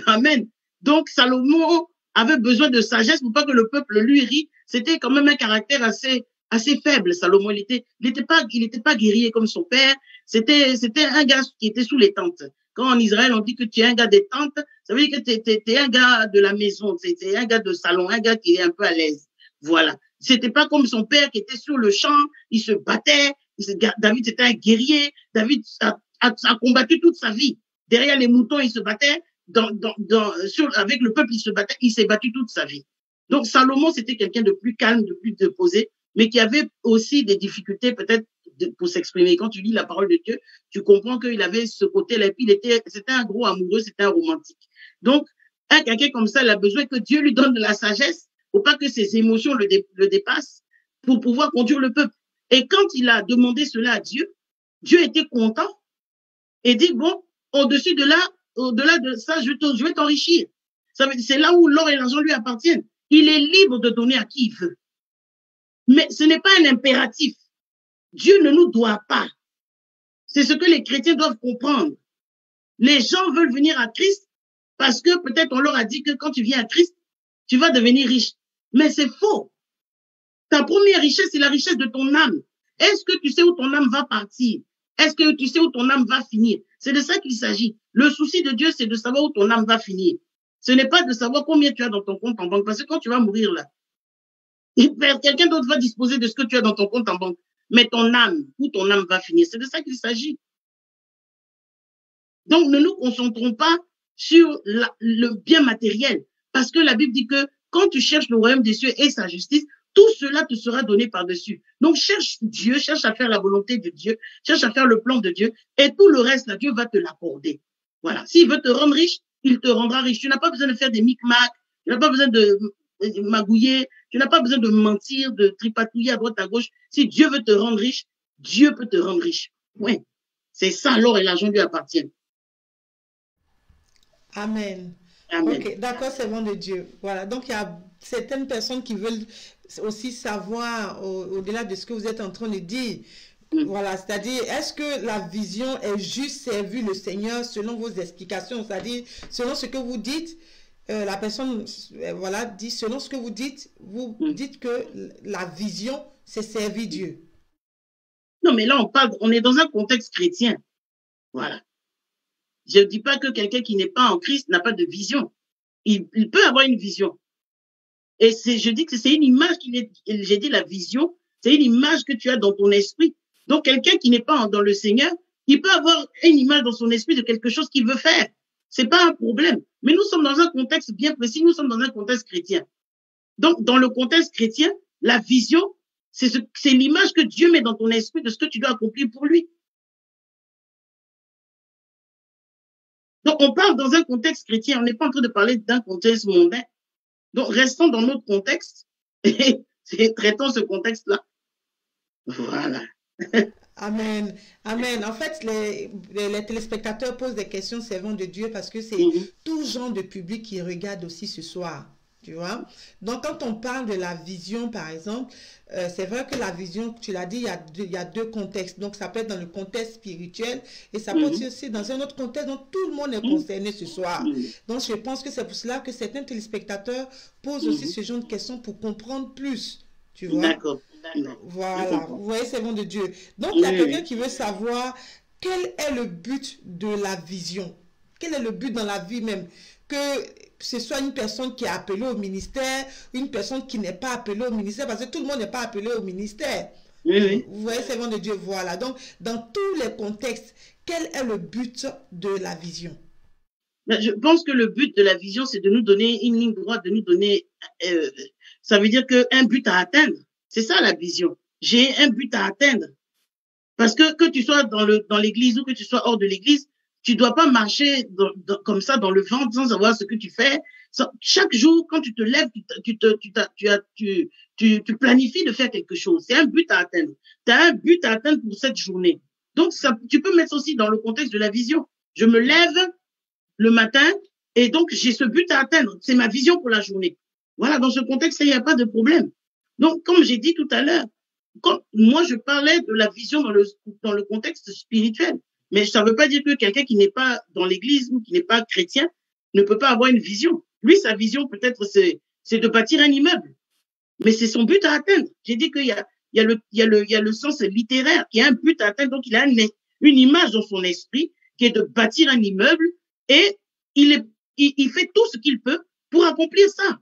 Speaker 2: Amen. Donc Salomon avait besoin de sagesse pour pas que le peuple lui rie. C'était quand même un caractère assez faible, Salomon. Il était pas guerrier comme son père. C'était un gars qui était sous les tentes. Quand en Israël, on dit que tu es un gars des tentes, ça veut dire que t'es un gars de la maison, c'est un gars de salon, un gars qui est un peu à l'aise. Voilà. C'était pas comme son père qui était sur le champ, il se battait. David, c'était un guerrier. David a combattu toute sa vie. Derrière les moutons, il se battait. Avec le peuple, il se battait. Il s'est battu toute sa vie. Donc, Salomon, c'était quelqu'un de plus calme, de plus posé, mais qui avait aussi des difficultés peut-être pour s'exprimer. Quand tu lis la parole de Dieu, tu comprends qu'il avait ce côté-là. Et puis, c'était un gros amoureux, c'était un romantique. Donc, quelqu'un comme ça, il a besoin que Dieu lui donne de la sagesse pour pas que ses émotions le dépassent, pour pouvoir conduire le peuple. Et quand il a demandé cela à Dieu, Dieu était content et dit, bon, au-delà de ça, je vais t'enrichir. C'est là où l'or et l'argent lui appartiennent. Il est libre de donner à qui il veut. Mais ce n'est pas un impératif. Dieu ne nous doit pas. C'est ce que les chrétiens doivent comprendre. Les gens veulent venir à Christ parce que peut-être on leur a dit que quand tu viens à Christ, tu vas devenir riche. Mais c'est faux. Ta première richesse, c'est la richesse de ton âme. Est-ce que tu sais où ton âme va partir? Est-ce que tu sais où ton âme va finir? C'est de ça qu'il s'agit. Le souci de Dieu, c'est de savoir où ton âme va finir. Ce n'est pas de savoir combien tu as dans ton compte en banque. Parce que quand tu vas mourir là, quelqu'un d'autre va disposer de ce que tu as dans ton compte en banque. Mais ton âme, où ton âme va finir, c'est de ça qu'il s'agit. Donc, ne nous concentrons pas sur le bien matériel. Parce que la Bible dit que quand tu cherches le royaume des cieux et sa justice, tout cela te sera donné par-dessus. Donc, cherche Dieu, cherche à faire la volonté de Dieu, cherche à faire le plan de Dieu, et tout le reste, là, Dieu va te l'accorder. Voilà. S'il veut te rendre riche, il te rendra riche. Tu n'as pas besoin de faire des micmacs, tu n'as pas besoin de magouiller, tu n'as pas besoin de mentir, de tripatouiller à droite, à gauche. Si Dieu veut te rendre riche, Dieu peut te rendre riche. Oui. C'est ça, l'or et l'argent lui appartiennent.
Speaker 1: Amen.
Speaker 2: Amen.
Speaker 1: Ok, d'accord, c'est bon de Dieu. Voilà, donc il y a certaines personnes qui veulent aussi savoir au-delà de ce que vous êtes en train de dire. Voilà, c'est-à-dire, est-ce que la vision est juste servir le Seigneur selon vos explications? C'est-à-dire, selon ce que vous dites, la personne, voilà, dit, selon ce que vous dites que la vision, c'est servir Dieu.
Speaker 2: Non, mais là, on est dans un contexte chrétien. Voilà. Je ne dis pas que quelqu'un qui n'est pas en Christ n'a pas de vision. Il peut avoir une vision. Et je dis que c'est une image j'ai dit la vision, c'est une image que tu as dans ton esprit. Donc, quelqu'un qui n'est pas dans le Seigneur, il peut avoir une image dans son esprit de quelque chose qu'il veut faire. C'est pas un problème. Mais nous sommes dans un contexte bien précis, nous sommes dans un contexte chrétien. Donc, dans le contexte chrétien, la vision, c'est l'image que Dieu met dans ton esprit de ce que tu dois accomplir pour lui. Donc, on parle dans un contexte chrétien, on n'est pas en train de parler d'un contexte mondain. Donc, restons dans notre contexte et traitons ce contexte-là. Voilà.
Speaker 1: Amen. Amen. En fait, les téléspectateurs posent des questions servant de Dieu parce que c'est tout genre de public qui regarde aussi ce soir. Tu vois? Donc, quand on parle de la vision, par exemple, c'est vrai que la vision, tu l'as dit, il y a deux contextes. Donc, ça peut être dans le contexte spirituel et ça peut être aussi dans un autre contexte dont tout le monde est concerné ce soir. Donc, je pense que c'est pour cela que certains téléspectateurs posent aussi ce genre de questions pour comprendre plus. Tu vois?
Speaker 2: D'accord.
Speaker 1: Voilà, vous voyez, c'est bon de Dieu. Donc, il y a quelqu'un qui veut savoir quel est le but de la vision. Quel est le but dans la vie même? Que ce soit une personne qui est appelée au ministère, une personne qui n'est pas appelée au ministère, parce que tout le monde n'est pas appelé au ministère.
Speaker 2: Oui.
Speaker 1: Vous voyez, c'est bon de Dieu. Voilà. Donc, dans tous les contextes, quel est le but de la vision?
Speaker 2: Je pense que le but de la vision, c'est de nous donner une ligne droite, de nous donner... ça veut dire qu'un but à atteindre. C'est ça la vision. J'ai un but à atteindre. Parce que tu sois dans l'église ou que tu sois hors de l'église, tu dois pas marcher comme ça dans le ventre sans savoir ce que tu fais. Chaque jour, quand tu te lèves, tu planifies de faire quelque chose. C'est un but à atteindre. Tu as un but à atteindre pour cette journée. Donc, tu peux mettre aussi dans le contexte de la vision. Je me lève le matin et donc j'ai ce but à atteindre. C'est ma vision pour la journée. Voilà, dans ce contexte, il n'y a pas de problème. Donc, comme j'ai dit tout à l'heure, moi, je parlais de la vision dans le contexte spirituel. Mais ça ne veut pas dire que quelqu'un qui n'est pas dans l'église ou qui n'est pas chrétien ne peut pas avoir une vision. Lui, sa vision, peut-être, c'est de bâtir un immeuble. Mais c'est son but à atteindre. J'ai dit qu'il y a le sens littéraire, qui a un but à atteindre. Donc, il a une image dans son esprit qui est de bâtir un immeuble et il fait tout ce qu'il peut pour accomplir ça.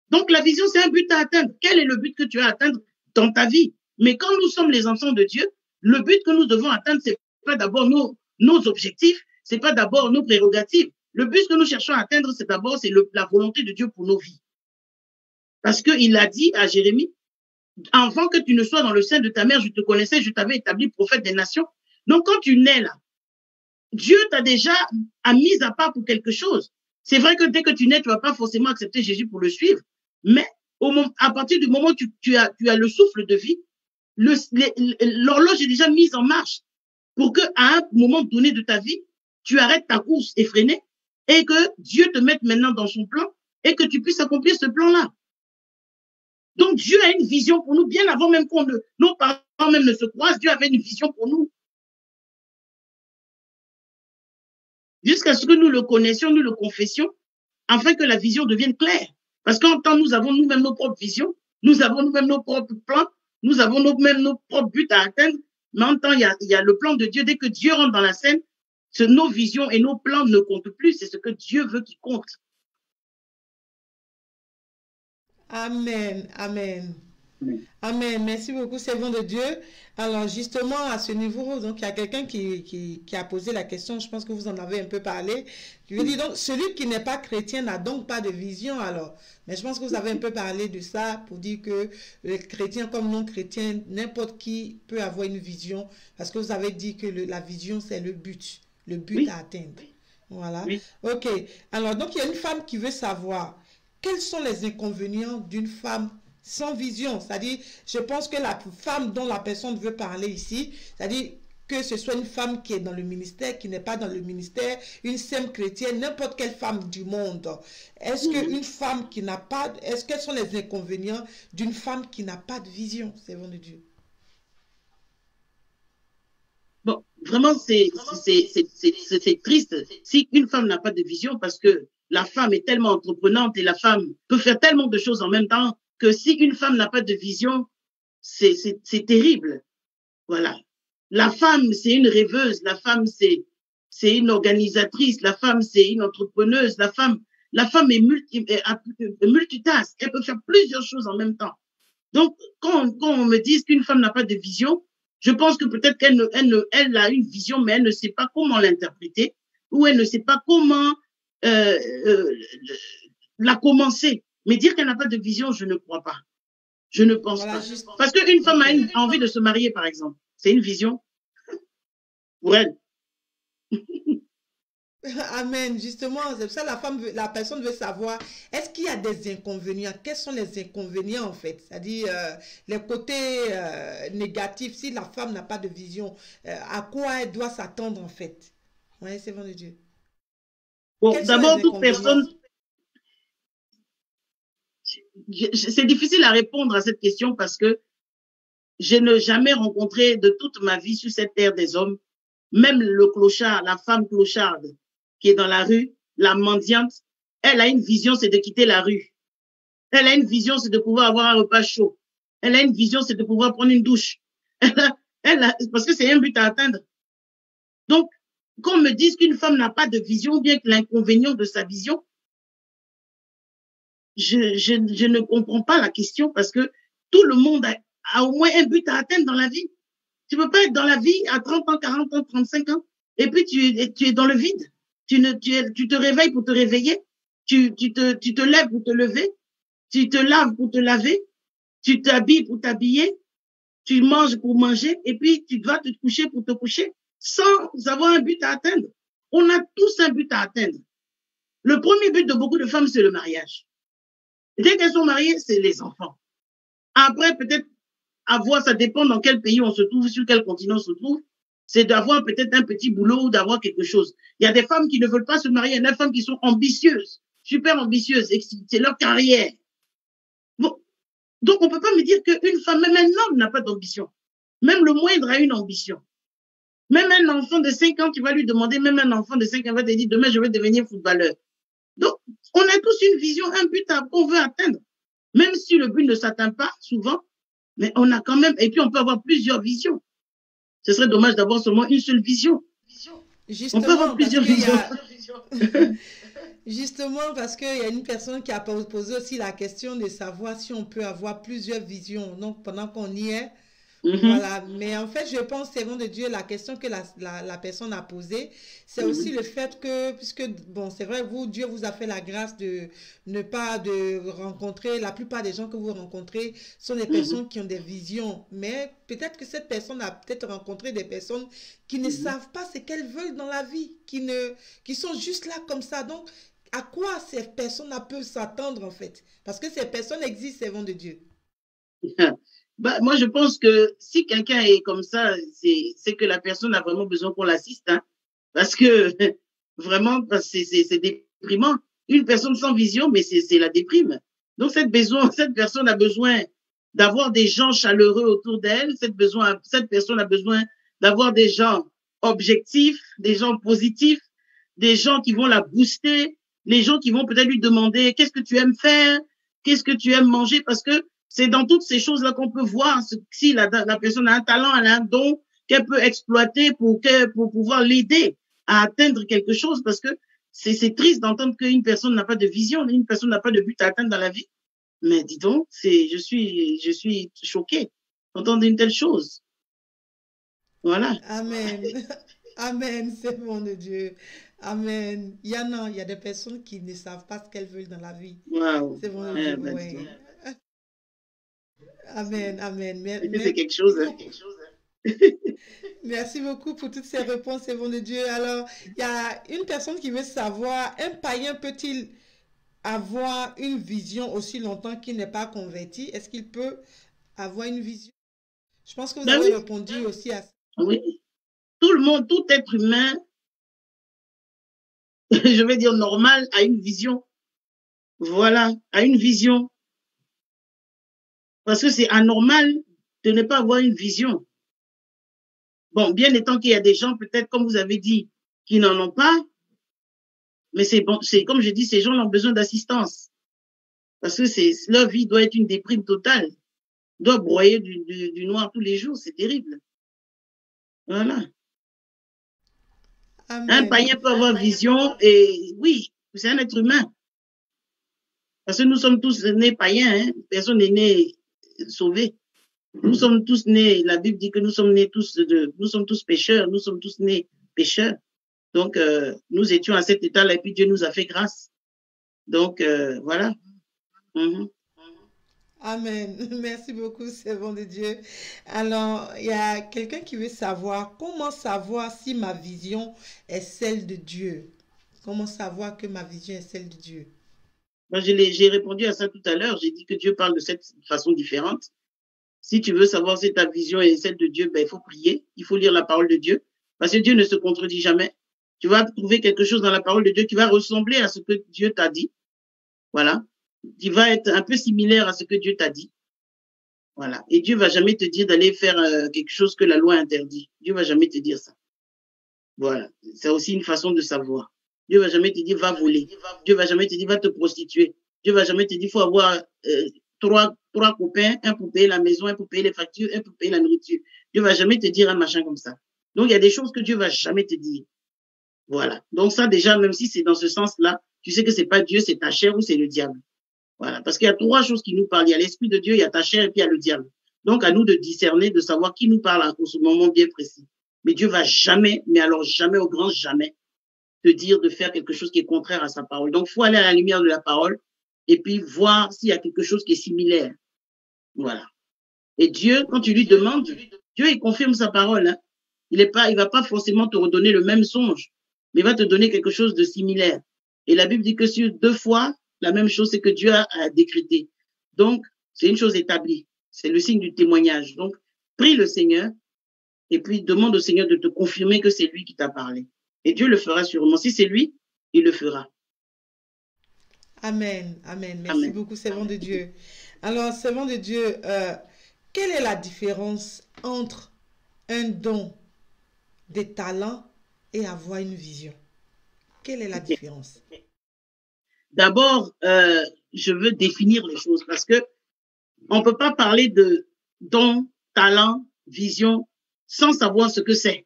Speaker 2: Donc, la vision, c'est un but à atteindre. Quel est le but que tu as à atteindre dans ta vie? Mais quand nous sommes les enfants de Dieu, le but que nous devons atteindre, c'est pas d'abord nos objectifs, c'est pas d'abord nos prérogatives. Le but que nous cherchons à atteindre, c'est d'abord la volonté de Dieu pour nos vies. Parce qu'il a dit à Jérémie, avant que tu ne sois dans le sein de ta mère, je te connaissais, je t'avais établi prophète des nations. Donc, quand tu nais là, Dieu t'a déjà mis à part pour quelque chose. C'est vrai que dès que tu nais, tu vas pas forcément accepter Jésus pour le suivre. Mais à partir du moment où tu as le souffle de vie, l'horloge est déjà mise en marche pour qu'à un moment donné de ta vie, tu arrêtes ta course effrénée et que Dieu te mette maintenant dans son plan et que tu puisses accomplir ce plan-là. Donc Dieu a une vision pour nous bien avant même nos parents même ne se croisent. Dieu avait une vision pour nous. Jusqu'à ce que nous le connaissions, nous le confessions, afin que la vision devienne claire. Parce qu'en temps, nous avons nous-mêmes nos propres visions, nous avons nous-mêmes nos propres plans, nous avons nous-mêmes nos propres buts à atteindre, mais en temps, il y a le plan de Dieu. Dès que Dieu rentre dans la scène, nos visions et nos plans ne comptent plus, c'est ce que Dieu veut qui compte.
Speaker 1: Amen, amen. Amen. Merci beaucoup, servant de Dieu. Alors, justement, à ce niveau, donc, il y a quelqu'un qui a posé la question, je pense que vous en avez un peu parlé. Je veux dire, donc, celui qui n'est pas chrétien n'a donc pas de vision, alors. Mais je pense que vous avez un peu parlé de ça pour dire que les chrétiens comme non-chrétiens, n'importe qui peut avoir une vision, parce que vous avez dit que la vision, c'est le but à atteindre. Voilà.
Speaker 2: Oui.
Speaker 1: OK. Alors, donc, il y a une femme qui veut savoir quels sont les inconvénients d'une femme sans vision. C'est-à-dire, je pense que la femme dont la personne veut parler ici, c'est-à-dire, que ce soit une femme qui est dans le ministère, qui n'est pas dans le ministère, une simple chrétienne, n'importe quelle femme du monde. Est-ce qu'une femme qui n'a pas, est-ce quels sont les inconvénients d'une femme qui n'a pas de vision, servant de Dieu?
Speaker 2: Bon, vraiment, c'est triste si une femme n'a pas de vision parce que la femme est tellement entreprenante et la femme peut faire tellement de choses en même temps que si une femme n'a pas de vision, c'est terrible. Voilà. La femme, c'est une rêveuse. La femme, c'est une organisatrice. La femme, c'est une entrepreneuse. La femme est multitask. Elle peut faire plusieurs choses en même temps. Donc, quand on me dit qu'une femme n'a pas de vision, je pense que peut-être elle a une vision, mais elle ne sait pas comment l'interpréter ou elle ne sait pas comment la commencer. Mais dire qu'elle n'a pas de vision, je ne crois pas. Je ne pense pas. Parce qu'une femme a envie de se marier, par exemple. C'est une vision pour elle.
Speaker 1: Amen. Justement, c'est ça la personne veut savoir, est-ce qu'il y a des inconvénients? Quels sont les inconvénients en fait? C'est-à-dire les côtés négatifs, si la femme n'a pas de vision, à quoi elle doit s'attendre en fait? Oui, c'est bon de Dieu.
Speaker 2: Bon, d'abord, toute personne, c'est difficile à répondre à cette question parce que je n'ai jamais rencontré de toute ma vie sur cette terre des hommes, même le clochard, la femme clocharde qui est dans la rue, la mendiante, elle a une vision, c'est de quitter la rue. Elle a une vision, c'est de pouvoir avoir un repas chaud. Elle a une vision, c'est de pouvoir prendre une douche. Parce que c'est un but à atteindre. Donc, qu'on me dise qu'une femme n'a pas de vision, bien que l'inconvénient de sa vision, je ne comprends pas la question parce que tout le monde a au moins un but à atteindre dans la vie. Tu peux pas être dans la vie à 30 ans, 40 ans, 35 ans, et puis tu es dans le vide. Tu te réveilles pour te réveiller, tu te lèves pour te lever, tu te laves pour te laver, tu t'habilles pour t'habiller, tu manges pour manger, et puis tu vas te coucher pour te coucher, sans avoir un but à atteindre. On a tous un but à atteindre. Le premier but de beaucoup de femmes, c'est le mariage. Dès qu'elles sont mariées, c'est les enfants. Après, peut-être ça dépend dans quel pays on se trouve, sur quel continent on se trouve, c'est d'avoir peut-être un petit boulot ou d'avoir quelque chose. Il y a des femmes qui ne veulent pas se marier, il y a des femmes qui sont ambitieuses, super ambitieuses, c'est leur carrière. Bon. Donc, on ne peut pas me dire qu'une femme, même un homme n'a pas d'ambition. Même le moindre a une ambition. Même un enfant de 5 ans, tu vas lui demander, même un enfant de 5 ans va te dire, demain, je vais devenir footballeur. Donc, on a tous une vision, un but qu'on veut atteindre. Même si le but ne s'atteint pas souvent, mais on a quand même, et puis on peut avoir plusieurs visions. Ce serait dommage d'avoir seulement une seule vision.
Speaker 1: Justement,
Speaker 2: on peut avoir plusieurs visions.
Speaker 1: Justement, parce qu'il y a une personne qui a posé aussi la question de savoir si on peut avoir plusieurs visions. Donc, pendant qu'on y est, voilà. Mais en fait, je pense, c'est bon de Dieu, la question que la personne a posée, c'est aussi le fait que, puisque, bon, c'est vrai, Dieu vous a fait la grâce de ne pas de rencontrer, la plupart des gens que vous rencontrez sont des personnes qui ont des visions. Mais peut-être que cette personne a peut-être rencontré des personnes qui ne savent pas ce qu'elles veulent dans la vie, qui sont juste là comme ça. Donc, à quoi ces personnes peuvent s'attendre en fait? Parce que ces personnes existent, c'est bon de Dieu.
Speaker 2: Bah, moi, je pense que si quelqu'un est comme ça, c'est que la personne a vraiment besoin qu'on l'assiste, hein, parce que vraiment, c'est déprimant. Une personne sans vision, mais c'est la déprime. Donc, cette personne a besoin d'avoir des gens chaleureux autour d'elle. Cette personne a besoin d'avoir des gens objectifs, des gens positifs, des gens qui vont la booster, les gens qui vont peut-être lui demander qu'est-ce que tu aimes faire, qu'est-ce que tu aimes manger, parce que c'est dans toutes ces choses-là qu'on peut voir si la personne a un talent, elle a un don qu'elle peut exploiter pour pouvoir l'aider à atteindre quelque chose, parce que c'est triste d'entendre qu'une personne n'a pas de vision, une personne n'a pas de but à atteindre dans la vie. Mais dis donc, je suis choquée d'entendre une telle chose. Voilà.
Speaker 1: Amen. Amen, c'est bon de Dieu. Amen. Il y a des personnes qui ne savent pas ce qu'elles veulent dans la vie.
Speaker 2: Wow.
Speaker 1: C'est bon de Dieu, oui. Amen, amen.
Speaker 2: C'est quelque chose. Hein.
Speaker 1: Merci beaucoup pour toutes ces réponses, c'est bon de Dieu. Alors, il y a une personne qui veut savoir, un païen peut-il avoir une vision aussi longtemps qu'il n'est pas converti? Est-ce qu'il peut avoir une vision? Je pense que vous avez répondu aussi à ça.
Speaker 2: Oui. Tout le monde, tout être humain, je vais dire normal, a une vision. Voilà, a une vision. Parce que c'est anormal de ne pas avoir une vision. Bon, bien étant qu'il y a des gens, peut-être, comme vous avez dit, qui n'en ont pas, mais c'est bon, c'est comme je dis, ces gens ont besoin d'assistance. Parce que leur vie doit être une déprime totale. Ils doivent broyer du noir tous les jours, c'est terrible. Voilà.
Speaker 1: Amen.
Speaker 2: Un païen peut avoir vision et oui, c'est un être humain. Parce que nous sommes tous nés païens, hein? Personne n'est né sauvé. Nous sommes tous nés, la Bible dit que nous sommes nés tous nous sommes tous pécheurs, nous sommes tous nés pécheurs. Donc, nous étions à cet état-là et puis Dieu nous a fait grâce. Donc, voilà.
Speaker 1: Amen. Merci beaucoup, servant de Dieu. Alors, il y a quelqu'un qui veut savoir comment savoir si ma vision est celle de Dieu. Comment savoir que ma vision est celle de Dieu?
Speaker 2: Moi, j'ai répondu à ça tout à l'heure. J'ai dit que Dieu parle de cette façon différente. Si tu veux savoir si ta vision est celle de Dieu, ben, il faut prier, il faut lire la parole de Dieu. Parce que Dieu ne se contredit jamais. Tu vas trouver quelque chose dans la parole de Dieu qui va ressembler à ce que Dieu t'a dit. Voilà. Qui va être un peu similaire à ce que Dieu t'a dit. Voilà. Et Dieu va jamais te dire d'aller faire quelque chose que la loi interdit. Dieu va jamais te dire ça. Voilà. C'est aussi une façon de savoir. Dieu va jamais te dire va voler. Dieu va jamais te dire va te prostituer. Dieu va jamais te dire faut avoir trois copains, un pour payer la maison, un pour payer les factures, un pour payer la nourriture. Dieu va jamais te dire un machin comme ça. Donc il y a des choses que Dieu va jamais te dire. Voilà. Donc ça déjà, même si c'est dans ce sens-là, tu sais que c'est pas Dieu, c'est ta chair ou c'est le diable. Voilà. Parce qu'il y a trois choses qui nous parlent. Il y a l'esprit de Dieu, il y a ta chair et puis il y a le diable. Donc à nous de discerner, de savoir qui nous parle à ce moment bien précis. Mais Dieu va jamais, mais alors jamais au grand jamais, te dire de faire quelque chose qui est contraire à sa parole. Donc, il faut aller à la lumière de la parole et puis voir s'il y a quelque chose qui est similaire. Voilà. Et Dieu, quand tu lui demandes, Dieu, il confirme sa parole. Hein. Il va pas forcément te redonner le même songe, mais il va te donner quelque chose de similaire. Et la Bible dit que sur 2 fois, la même chose, c'est que Dieu a décrété. Donc, c'est une chose établie. C'est le signe du témoignage. Donc, prie le Seigneur et puis demande au Seigneur de te confirmer que c'est lui qui t'a parlé. Et Dieu le fera sûrement. Si c'est lui, il le fera.
Speaker 1: Amen. Amen. Merci beaucoup, servant de Dieu. Alors, servant de Dieu, quelle est la différence entre un don, des talents et avoir une vision? Quelle est la différence?
Speaker 2: D'abord, je veux définir les choses parce que on ne peut pas parler de don, talent, vision sans savoir ce que c'est.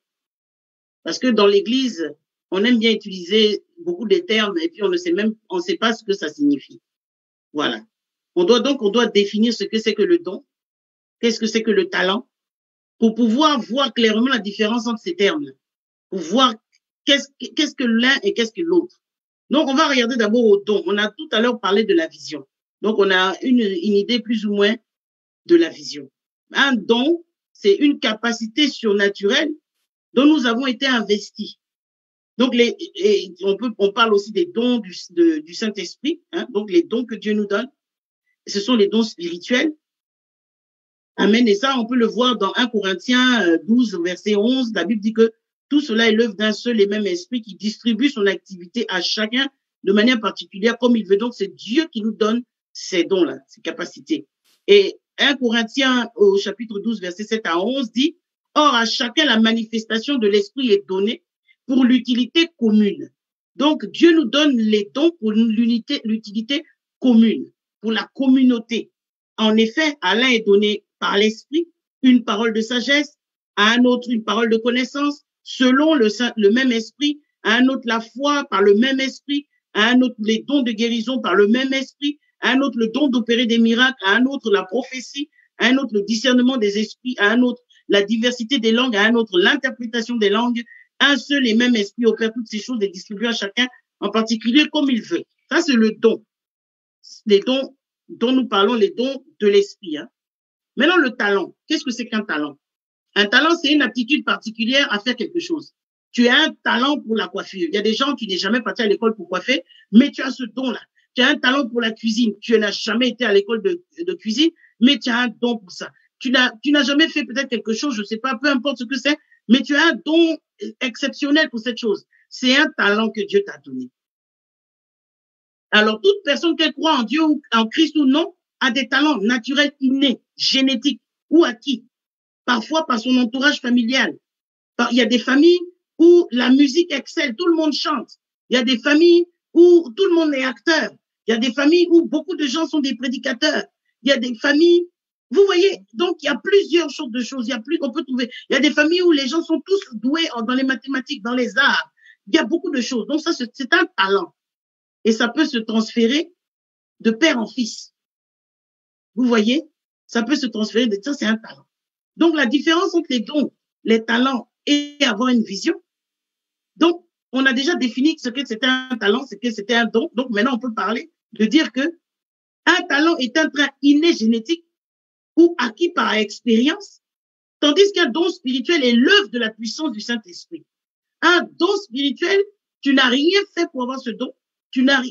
Speaker 2: Parce que dans l'Église, on aime bien utiliser beaucoup de termes et puis on ne sait pas ce que ça signifie. Voilà. On doit définir ce que c'est que le don, qu'est-ce que c'est que le talent, pour pouvoir voir clairement la différence entre ces termes, pour voir qu'est-ce que l'un et qu'est-ce que l'autre. Donc, on va regarder d'abord au don. On a tout à l'heure parlé de la vision. Donc, on a une idée plus ou moins de la vision. Un don, c'est une capacité surnaturelle dont nous avons été investis. Donc, on parle aussi des dons du Saint-Esprit, hein, donc les dons que Dieu nous donne. Ce sont les dons spirituels. Amen. Et ça, on peut le voir dans 1 Corinthiens 12, verset 11. La Bible dit que tout cela est l'œuvre d'un seul et même esprit qui distribue son activité à chacun de manière particulière comme il veut. Donc, c'est Dieu qui nous donne ces dons-là, ces capacités. Et 1 Corinthiens au chapitre 12, verset 7 à 11 dit « Or, à chacun la manifestation de l'esprit est donnée pour l'utilité commune. » Donc, Dieu nous donne les dons pour l'utilité commune, pour la communauté. En effet, à l'un est donné par l'esprit une parole de sagesse, à un autre une parole de connaissance, selon le même esprit, à un autre la foi par le même esprit, à un autre les dons de guérison par le même esprit, à un autre le don d'opérer des miracles, à un autre la prophétie, à un autre le discernement des esprits, à un autre la diversité des langues, à un autre l'interprétation des langues. Un seul et même esprit opère toutes ces choses et distribue à chacun en particulier comme il veut. Ça, c'est le don. Les dons dont nous parlons, les dons de l'esprit. Hein. Maintenant, le talent. Qu'est-ce que c'est qu'un talent? Un talent, c'est une aptitude particulière à faire quelque chose. Tu as un talent pour la coiffure. Il y a des gens qui n'ont jamais parti à l'école pour coiffer, mais tu as ce don-là. Tu as un talent pour la cuisine. Tu n'as jamais été à l'école de cuisine, mais tu as un don pour ça. Tu n'as jamais fait peut-être quelque chose, je ne sais pas, peu importe ce que c'est, Mais tu as un don exceptionnel pour cette chose. C'est un talent que Dieu t'a donné. Alors, toute personne qui croit en Dieu ou en Christ ou non a des talents naturels innés, génétiques ou acquis, parfois par son entourage familial. Il y a des familles où la musique excelle, tout le monde chante. Il y a des familles où tout le monde est acteur. Il y a des familles où beaucoup de gens sont des prédicateurs. Il y a des familles, vous voyez, donc il y a plusieurs sortes de choses. Il y a plus qu'on peut trouver. Il y a des familles où les gens sont tous doués dans les mathématiques, dans les arts. Il y a beaucoup de choses. Donc ça, c'est un talent. Et ça peut se transférer de père en fils. Vous voyez, ça peut se transférer de ça, c'est un talent. Donc la différence entre les dons, les talents et avoir une vision. Donc, on a déjà défini ce que c'était un talent, ce que c'était un don. Donc maintenant, on peut parler de dire que un talent est un trait inné génétique ou acquis par expérience, tandis qu'un don spirituel est l'œuvre de la puissance du Saint-Esprit. Un don spirituel, tu n'as rien fait pour avoir ce don.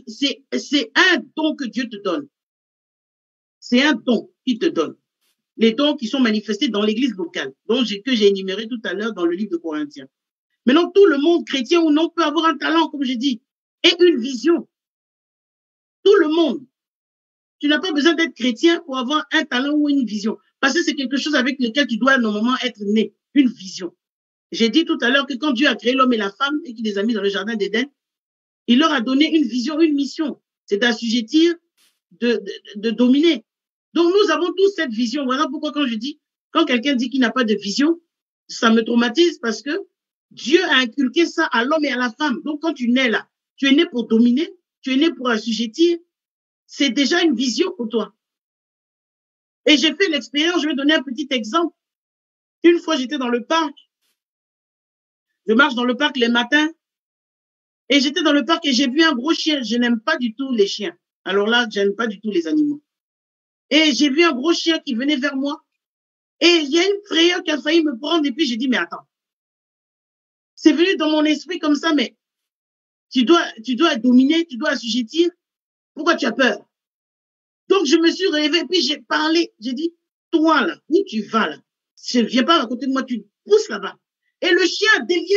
Speaker 2: C'est un don que Dieu te donne. C'est un don qu'il te donne. Les dons qui sont manifestés dans l'église locale, que j'ai énuméré tout à l'heure dans le livre de Corinthiens. Maintenant, tout le monde, chrétien ou non, peut avoir un talent, comme j'ai dit, et une vision. Tout le monde. Tu n'as pas besoin d'être chrétien pour avoir un talent ou une vision. Parce que c'est quelque chose avec lequel tu dois normalement être né. Une vision. J'ai dit tout à l'heure que quand Dieu a créé l'homme et la femme et qu'il les a mis dans le jardin d'Éden, il leur a donné une vision, une mission. C'est d'assujettir, de dominer. Donc, nous avons tous cette vision. Voilà pourquoi quand quelqu'un dit qu'il n'a pas de vision, ça me traumatise parce que Dieu a inculqué ça à l'homme et à la femme. Donc, quand tu nais là, tu es né pour dominer, tu es né pour assujettir. C'est déjà une vision pour toi. Et j'ai fait l'expérience, je vais donner un petit exemple. Une fois, j'étais dans le parc. Je marche dans le parc les matins. Et j'étais dans le parc et j'ai vu un gros chien. Je n'aime pas du tout les chiens. Alors là, j'aime pas du tout les animaux. Et j'ai vu un gros chien qui venait vers moi. Et il y a une frayeur qui a failli me prendre. Et puis j'ai dit, mais attends. C'est venu dans mon esprit comme ça, mais tu dois dominer, tu dois assujettir. Pourquoi tu as peur? Donc je me suis réveillée, puis j'ai parlé. J'ai dit, toi là, où tu vas là? Je viens pas à côté de moi, tu pousses là-bas. Et le chien a dévié,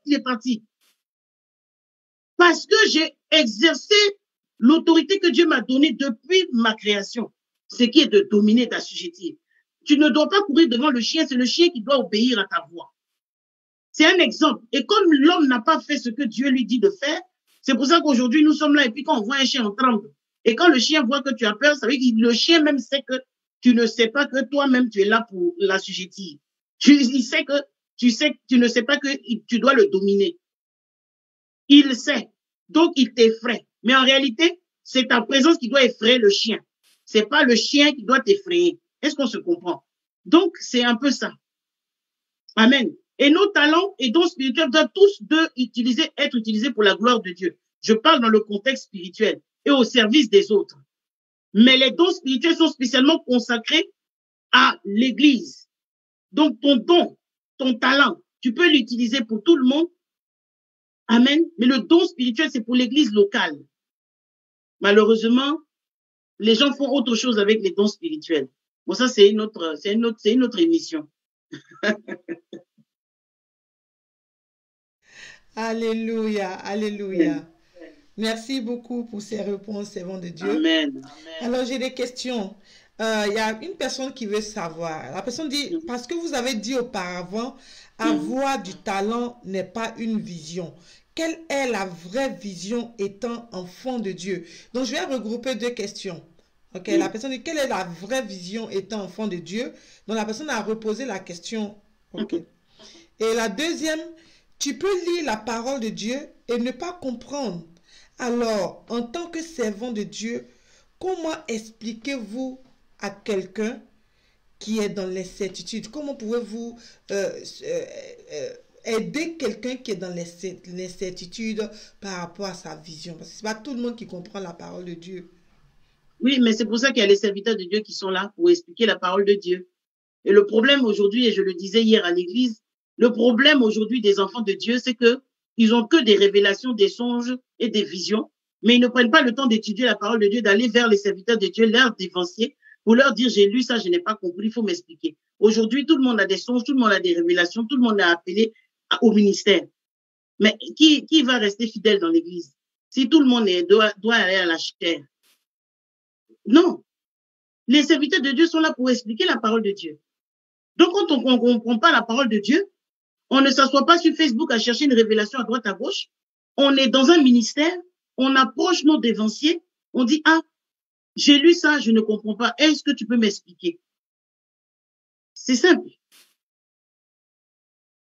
Speaker 2: il est parti. Parce que j'ai exercé l'autorité que Dieu m'a donnée depuis ma création. Ce qui est de dominer, d'assujettir. Tu ne dois pas courir devant le chien, c'est le chien qui doit obéir à ta voix. C'est un exemple. Et comme l'homme n'a pas fait ce que Dieu lui dit de faire, c'est pour ça qu'aujourd'hui nous sommes là et puis quand on voit un chien, on tremble. Et quand le chien voit que tu as peur, ça veut dire que le chien même sait que tu ne sais pas que toi-même tu es là pour l'assujettir. Il sait que tu ne sais pas que tu dois le dominer. Il sait. Donc il t'effraie. Mais en réalité, c'est ta présence qui doit effrayer le chien. C'est pas le chien qui doit t'effrayer. Est-ce qu'on se comprend? Donc c'est un peu ça. Amen. Et nos talents et dons spirituels doivent tous être utilisés pour la gloire de Dieu. Je parle dans le contexte spirituel et au service des autres. Mais les dons spirituels sont spécialement consacrés à l'Église. Donc ton don, ton talent, tu peux l'utiliser pour tout le monde. Amen. Mais le don spirituel, c'est pour l'Église locale. Malheureusement, les gens font autre chose avec les dons spirituels. Bon, ça, c'est une autre émission.
Speaker 1: Alléluia, alléluia. Amen. Merci beaucoup pour ces réponses, servant de Dieu.
Speaker 2: Amen.
Speaker 1: Alors, j'ai des questions. Il y a une personne qui veut savoir. La personne dit, parce que vous avez dit auparavant, avoir du talent n'est pas une vision. Quelle est la vraie vision étant enfant de Dieu? Donc, je vais regrouper deux questions. Ok, la personne dit, quelle est la vraie vision étant enfant de Dieu? Donc, la personne a reposé la question. Ok. Et la deuxième, tu peux lire la parole de Dieu et ne pas comprendre. Alors, en tant que servant de Dieu, comment expliquez-vous à quelqu'un qui est dans l'incertitude? Comment pouvez-vous aider quelqu'un qui est dans l'incertitude par rapport à sa vision? Parce que ce n'est pas tout le monde qui comprend la parole de Dieu.
Speaker 2: Oui, mais c'est pour ça qu'il y a les serviteurs de Dieu qui sont là pour expliquer la parole de Dieu. Et le problème aujourd'hui, et je le disais hier à l'église, le problème aujourd'hui des enfants de Dieu, c'est que ils ont que des révélations, des songes et des visions, mais ils ne prennent pas le temps d'étudier la parole de Dieu, d'aller vers les serviteurs de Dieu, leurs dévanciers, pour leur dire, j'ai lu ça, je n'ai pas compris, il faut m'expliquer. Aujourd'hui, tout le monde a des songes, tout le monde a des révélations, tout le monde est appelé au ministère. Mais qui va rester fidèle dans l'église si tout le monde doit aller à la chair? Non. Les serviteurs de Dieu sont là pour expliquer la parole de Dieu. Donc, quand on ne comprend pas la parole de Dieu, on ne s'assoit pas sur Facebook à chercher une révélation à droite, à gauche. On est dans un ministère, on approche nos dévanciers, on dit, ah, j'ai lu ça, je ne comprends pas. Est-ce que tu peux m'expliquer? C'est simple.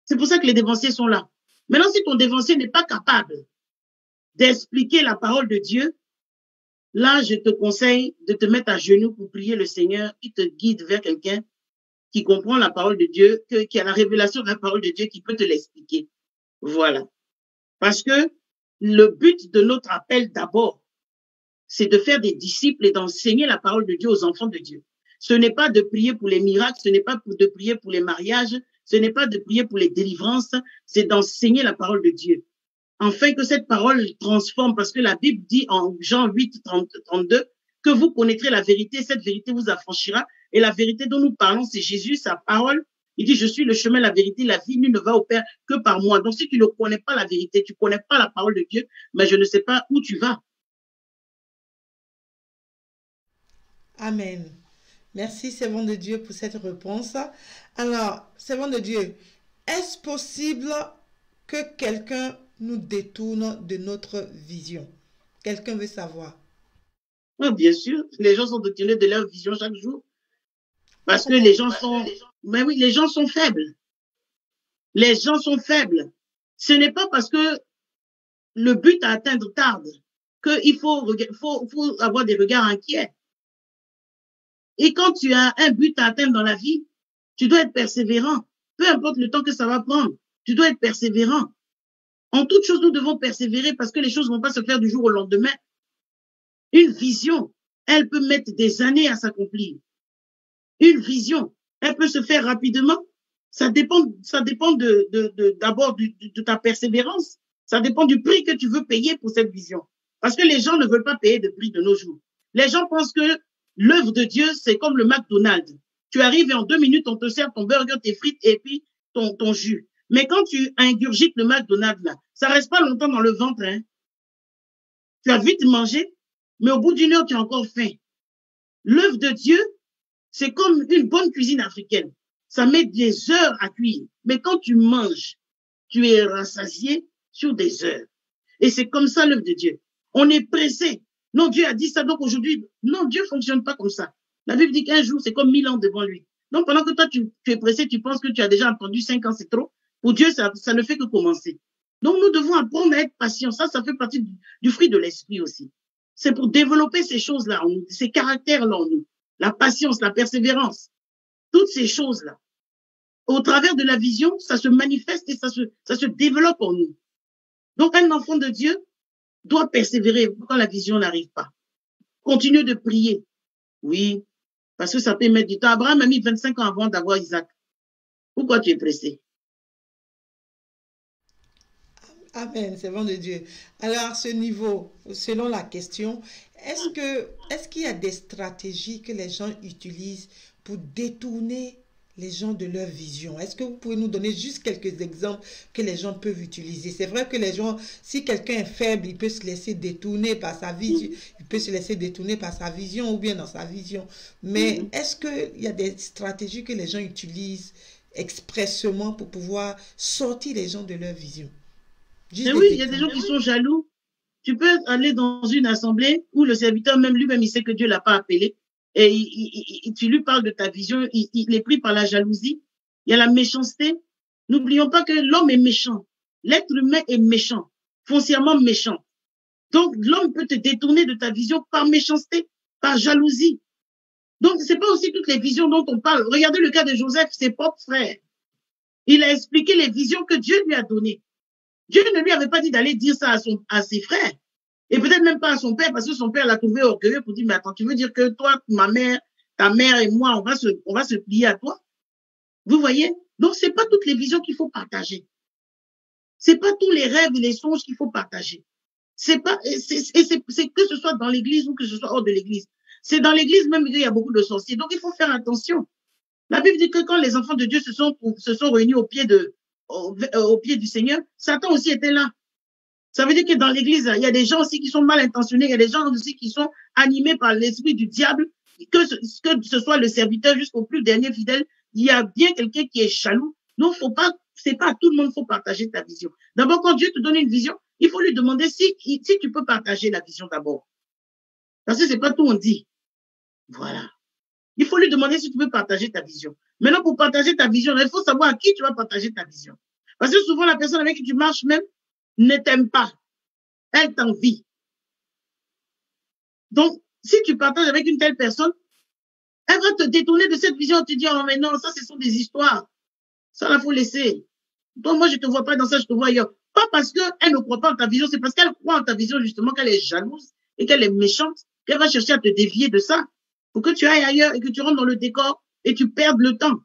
Speaker 2: C'est pour ça que les dévanciers sont là. Maintenant, si ton dévancier n'est pas capable d'expliquer la parole de Dieu, là, je te conseille de te mettre à genoux pour prier le Seigneur qui te guide vers quelqu'un qui comprend la parole de Dieu, qui a la révélation de la parole de Dieu, qui peut te l'expliquer. Voilà. Parce que le but de notre appel d'abord, c'est de faire des disciples et d'enseigner la parole de Dieu aux enfants de Dieu. Ce n'est pas de prier pour les miracles, ce n'est pas de prier pour les mariages, ce n'est pas de prier pour les délivrances, c'est d'enseigner la parole de Dieu. Afin que cette parole transforme, parce que la Bible dit en Jean 8, 32, que vous connaîtrez la vérité, cette vérité vous affranchira. Et la vérité dont nous parlons, c'est Jésus, sa parole. Il dit, je suis le chemin, la vérité, la vie, nul ne va au Père que par moi. Donc, si tu ne connais pas la vérité, tu ne connais pas la parole de Dieu, mais je ne sais pas où tu vas.
Speaker 1: Amen. Merci, servant de Dieu, pour cette réponse. Alors, servant de Dieu, est-ce possible que quelqu'un nous détourne de notre vision? Quelqu'un veut savoir.
Speaker 2: Oui, bien sûr, les gens sont détournés de leur vision chaque jour. Parce que les gens sont... Mais oui, les gens sont faibles. Les gens sont faibles. Ce n'est pas parce que le but à atteindre tarde qu'il faut avoir des regards inquiets. Et quand tu as un but à atteindre dans la vie, tu dois être persévérant. Peu importe le temps que ça va prendre, tu dois être persévérant. En toute chose, nous devons persévérer parce que les choses ne vont pas se faire du jour au lendemain. Une vision, elle peut mettre des années à s'accomplir. Une vision, elle peut se faire rapidement. Ça dépend d'abord de ta persévérance. Ça dépend du prix que tu veux payer pour cette vision. Parce que les gens ne veulent pas payer de prix de nos jours. Les gens pensent que l'œuvre de Dieu, c'est comme le McDonald's. Tu arrives et en 2 minutes, on te sert ton burger, tes frites et puis ton jus. Mais quand tu ingurgites le McDonald's, là, ça reste pas longtemps dans le ventre. Hein. Tu as vite mangé, mais au bout d'une heure, tu as encore faim. L'œuvre de Dieu, c'est comme une bonne cuisine africaine. Ça met des heures à cuire. Mais quand tu manges, tu es rassasié sur des heures. Et c'est comme ça l'œuvre de Dieu. On est pressé. Non, Dieu a dit ça, donc aujourd'hui, non, Dieu ne fonctionne pas comme ça. La Bible dit qu'un jour, c'est comme 1000 ans devant lui. Donc pendant que toi, tu es pressé, tu penses que tu as déjà entendu 5 ans, c'est trop. Pour Dieu, ça ne fait que commencer. Donc nous devons apprendre à être patients. Ça fait partie du fruit de l'esprit aussi. C'est pour développer ces choses-là en nous, ces caractères-là en nous. La patience, la persévérance, toutes ces choses-là. Au travers de la vision, ça se manifeste et ça se développe en nous. Donc un enfant de Dieu doit persévérer quand la vision n'arrive pas. Continue de prier. Oui, parce que ça peut mettre du temps. Abraham a mis 25 ans avant d'avoir Isaac. Pourquoi tu es pressé?
Speaker 1: Amen, servant de Dieu. Alors, à ce niveau, selon la question, est-ce qu'il y a des stratégies que les gens utilisent pour détourner les gens de leur vision? Est-ce que vous pouvez nous donner juste quelques exemples que les gens peuvent utiliser? C'est vrai que les gens, si quelqu'un est faible, il peut se laisser détourner par sa vision, il peut se laisser détourner par sa vision ou bien dans sa vision. Mais est-ce qu'il y a des stratégies que les gens utilisent expressément pour pouvoir sortir les gens de leur vision?
Speaker 2: Mais oui, il y a des gens qui sont jaloux. Tu peux aller dans une assemblée où le serviteur même lui-même, il sait que Dieu l'a pas appelé. Et tu lui parles de ta vision, il est pris par la jalousie. Il y a la méchanceté. N'oublions pas que l'homme est méchant. L'être humain est méchant, foncièrement méchant. Donc, l'homme peut te détourner de ta vision par méchanceté, par jalousie. Donc, c'est pas aussi toutes les visions dont on parle. Regardez le cas de Joseph, ses propres frères. Il a expliqué les visions que Dieu lui a données. Dieu ne lui avait pas dit d'aller dire ça à ses frères. Et peut-être même pas à son père, parce que son père l'a trouvé orgueilleux pour dire, mais attends, tu veux dire que toi, ma mère, ta mère et moi, on va se plier à toi? Vous voyez? Donc, c'est pas toutes les visions qu'il faut partager. C'est pas tous les rêves et les songes qu'il faut partager. C'est que ce soit dans l'église ou que ce soit hors de l'église. C'est dans l'église même qu'il y a beaucoup de sorciers. Donc, il faut faire attention. La Bible dit que quand les enfants de Dieu se sont réunis au pied du Seigneur, Satan aussi était là. Ça veut dire que dans l'église, il y a des gens aussi qui sont mal intentionnés, il y a des gens aussi qui sont animés par l'esprit du diable, que ce soit le serviteur jusqu'au plus dernier fidèle, il y a bien quelqu'un qui est jaloux. Donc, c'est pas à tout le monde qu'il faut partager ta vision. D'abord, quand Dieu te donne une vision, il faut lui demander si tu peux partager la vision d'abord. Parce que c'est pas tout on dit. Voilà. Il faut lui demander si tu peux partager ta vision. Maintenant, pour partager ta vision, il faut savoir à qui tu vas partager ta vision. Parce que souvent, la personne avec qui tu marches même ne t'aime pas. Elle t'envie. Donc, si tu partages avec une telle personne, elle va te détourner de cette vision, te dire, oh, mais non, ça, ce sont des histoires. Ça, il faut laisser. Donc, moi, je ne te vois pas dans ça, je te vois ailleurs. Pas parce qu'elle ne croit pas en ta vision, c'est parce qu'elle croit en ta vision, justement, qu'elle est jalouse et qu'elle est méchante, qu'elle va chercher à te dévier de ça pour que tu ailles ailleurs et que tu rentres dans le décor et tu perdes le temps.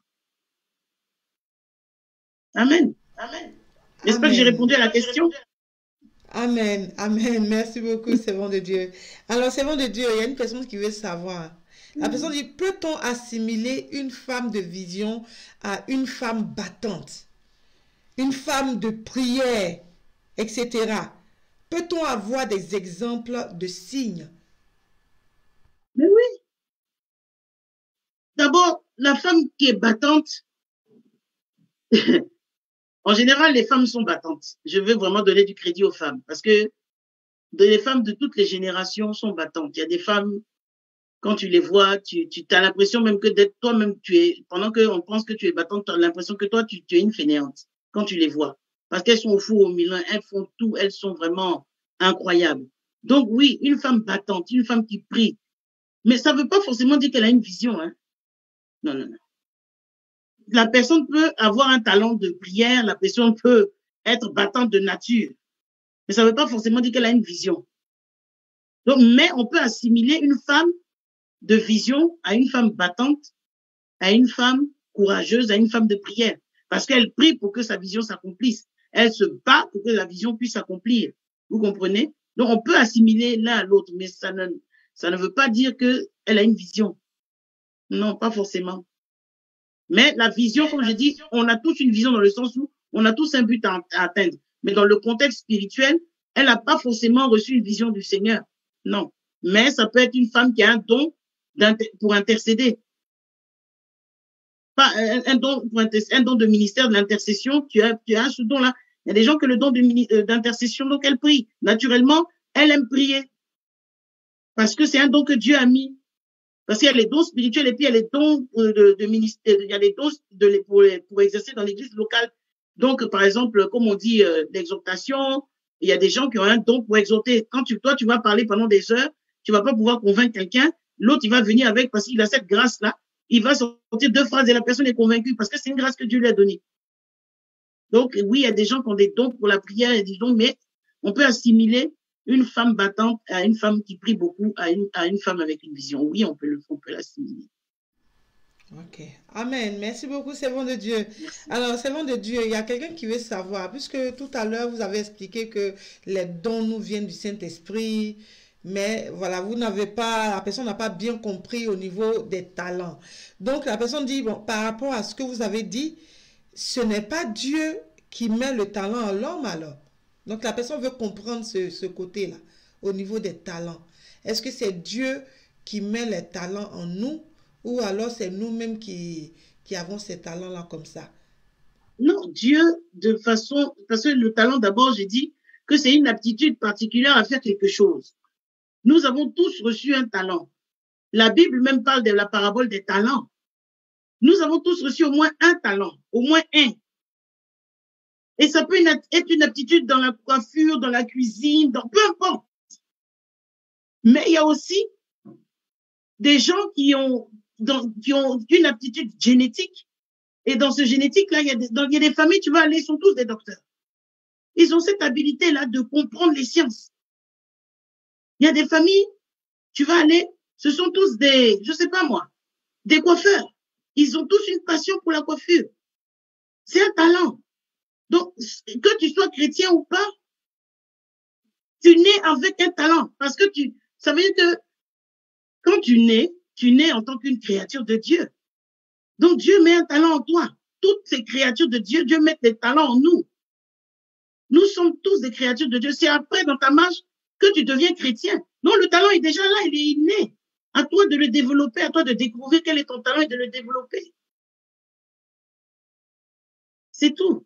Speaker 2: Amen.
Speaker 1: Amen.
Speaker 2: J'espère que j'ai répondu à la question.
Speaker 1: Amen. Amen. Merci beaucoup, servant de Dieu. Alors, servant de Dieu, il y a une personne qui veut savoir. La personne dit, peut-on assimiler une femme de vision à une femme battante, une femme de prière, etc. Peut-on avoir des exemples de signes?
Speaker 2: Mais oui. D'abord, la femme qui est battante, en général, les femmes sont battantes. Je veux vraiment donner du crédit aux femmes parce que les femmes de toutes les générations sont battantes. Il y a des femmes, quand tu les vois, tu as l'impression même que d'être toi-même, pendant qu'on pense que tu es battante, tu as l'impression que toi, tu es une fainéante quand tu les vois. Parce qu'elles sont au four, au moulin, elles font tout, elles sont vraiment incroyables. Donc oui, une femme battante, une femme qui prie. Mais ça ne veut pas forcément dire qu'elle a une vision. Hein. Non, non, non. La personne peut avoir un talent de prière, la personne peut être battante de nature. Mais ça ne veut pas forcément dire qu'elle a une vision. Donc, mais on peut assimiler une femme de vision à une femme battante, à une femme courageuse, à une femme de prière. Parce qu'elle prie pour que sa vision s'accomplisse. Elle se bat pour que la vision puisse s'accomplir. Vous comprenez? Donc, on peut assimiler l'un à l'autre, mais ça ne veut pas dire qu'elle a une vision. Non, pas forcément. Mais la vision, comme je dis, on a tous une vision dans le sens où on a tous un but à atteindre. Mais dans le contexte spirituel, elle n'a pas forcément reçu une vision du Seigneur. Non. Mais ça peut être une femme qui a un don pour intercéder. Pas un don de ministère de l'intercession. Tu as ce don-là. Il y a des gens qui ont le don d'intercession, donc elle prie. Naturellement, elle aime prier. Parce que c'est un don que Dieu a mis. Parce qu'il y a les dons spirituels et puis il y a les dons de ministère, il y a les dons pour exercer dans l'église locale. Donc, par exemple, comme on dit, l'exhortation, il y a des gens qui ont un don pour exhorter. Quand toi, tu vas parler pendant des heures, tu vas pas pouvoir convaincre quelqu'un. L'autre, il va venir avec, parce qu'il a cette grâce-là, il va sortir 2 phrases et la personne est convaincue parce que c'est une grâce que Dieu lui a donnée. Donc, oui, il y a des gens qui ont des dons pour la prière et des dons, mais on peut assimiler une femme battante à une femme qui prie beaucoup, à une femme avec une vision. Oui, on peut l'assimiler.
Speaker 1: Ok. Amen. Merci beaucoup, servant de Dieu.
Speaker 2: Merci.
Speaker 1: Alors, servant de Dieu, il y a quelqu'un qui veut savoir, puisque tout à l'heure, vous avez expliqué que les dons nous viennent du Saint-Esprit, mais voilà, la personne n'a pas bien compris au niveau des talents. Donc, la personne dit, bon, par rapport à ce que vous avez dit, ce n'est pas Dieu qui met le talent en l'homme alors. Donc, la personne veut comprendre ce côté-là, au niveau des talents. Est-ce que c'est Dieu qui met les talents en nous? Ou alors c'est nous-mêmes qui avons ces talents-là comme ça?
Speaker 2: Non, Dieu, parce que le talent, d'abord, j'ai dit que c'est une aptitude particulière à faire quelque chose. Nous avons tous reçu un talent. La Bible même parle de la parabole des talents. Nous avons tous reçu au moins un talent, au moins un. Et ça peut être une aptitude dans la coiffure, dans la cuisine, peu importe. Mais il y a aussi des gens qui ont une aptitude génétique. Et dans ce génétique-là, il y a des familles, tu vas aller, ils sont tous des docteurs. Ils ont cette habilité-là de comprendre les sciences. Il y a des familles, tu vas aller, ce sont tous je sais pas moi, des coiffeurs. Ils ont tous une passion pour la coiffure. C'est un talent. Donc, que tu sois chrétien ou pas, tu nais avec un talent. Parce que ça veut dire que quand tu nais en tant qu'une créature de Dieu. Donc, Dieu met un talent en toi. Toutes ces créatures de Dieu, Dieu met des talents en nous. Nous sommes tous des créatures de Dieu. C'est après, dans ta marche, que tu deviens chrétien. Non, le talent est déjà là, il est inné. À toi de le développer, à toi de découvrir quel est ton talent et de le développer. C'est tout.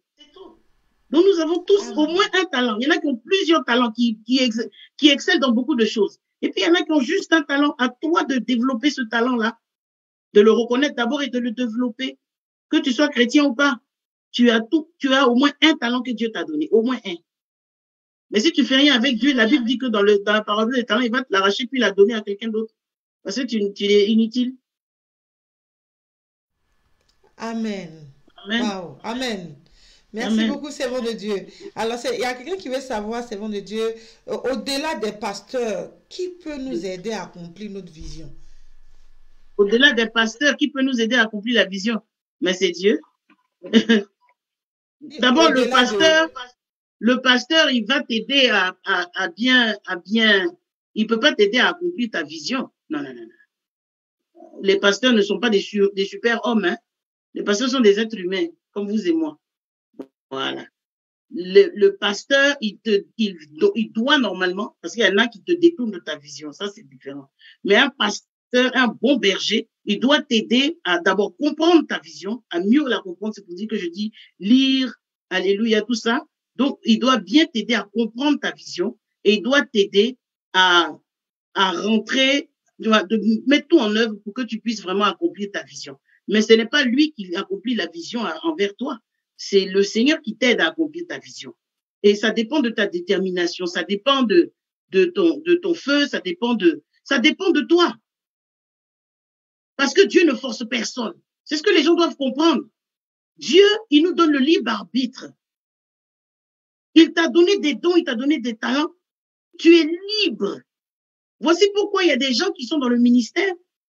Speaker 2: Donc, nous avons tous au moins un talent. Il y en a qui ont plusieurs talents, qui excellent dans beaucoup de choses. Et puis, il y en a qui ont juste un talent. À toi de développer ce talent-là, de le reconnaître d'abord et de le développer. Que tu sois chrétien ou pas, tu as au moins un talent que Dieu t'a donné, au moins un. Mais si tu fais rien avec Dieu, la Bible dit que dans la parole des talents, il va te l'arracher puis la donner à quelqu'un d'autre. Parce que tu es inutile.
Speaker 1: Amen.
Speaker 2: Amen.
Speaker 1: Wow. Amen. Merci beaucoup, servant de Dieu. Alors, il y a quelqu'un qui veut savoir, servant de Dieu, au-delà des pasteurs, qui peut nous aider à accomplir notre vision?
Speaker 2: Au-delà des pasteurs, qui peut nous aider à accomplir la vision? Mais c'est Dieu. D'abord, le pasteur, il va t'aider à bien, il peut pas t'aider à accomplir ta vision. Non. Les pasteurs ne sont pas des super hommes, hein. Les pasteurs sont des êtres humains, comme vous et moi. Voilà. Le pasteur, il doit normalement, parce qu'il y en a qui te détournent de ta vision, ça c'est différent. Mais un pasteur, un bon berger, il doit t'aider à d'abord comprendre ta vision, à mieux la comprendre. C'est pour dire que je dis lire, alléluia, tout ça. Donc, il doit bien t'aider à comprendre ta vision et il doit t'aider à rentrer, de mettre tout en œuvre pour que tu puisses vraiment accomplir ta vision. Mais ce n'est pas lui qui accomplit la vision envers toi. C'est le Seigneur qui t'aide à accomplir ta vision. Et ça dépend de ta détermination, ça dépend de ton feu, ça dépend de toi. Parce que Dieu ne force personne. C'est ce que les gens doivent comprendre. Dieu, il nous donne le libre arbitre. Il t'a donné des dons, il t'a donné des talents. Tu es libre. Voici pourquoi il y a des gens qui sont dans le ministère,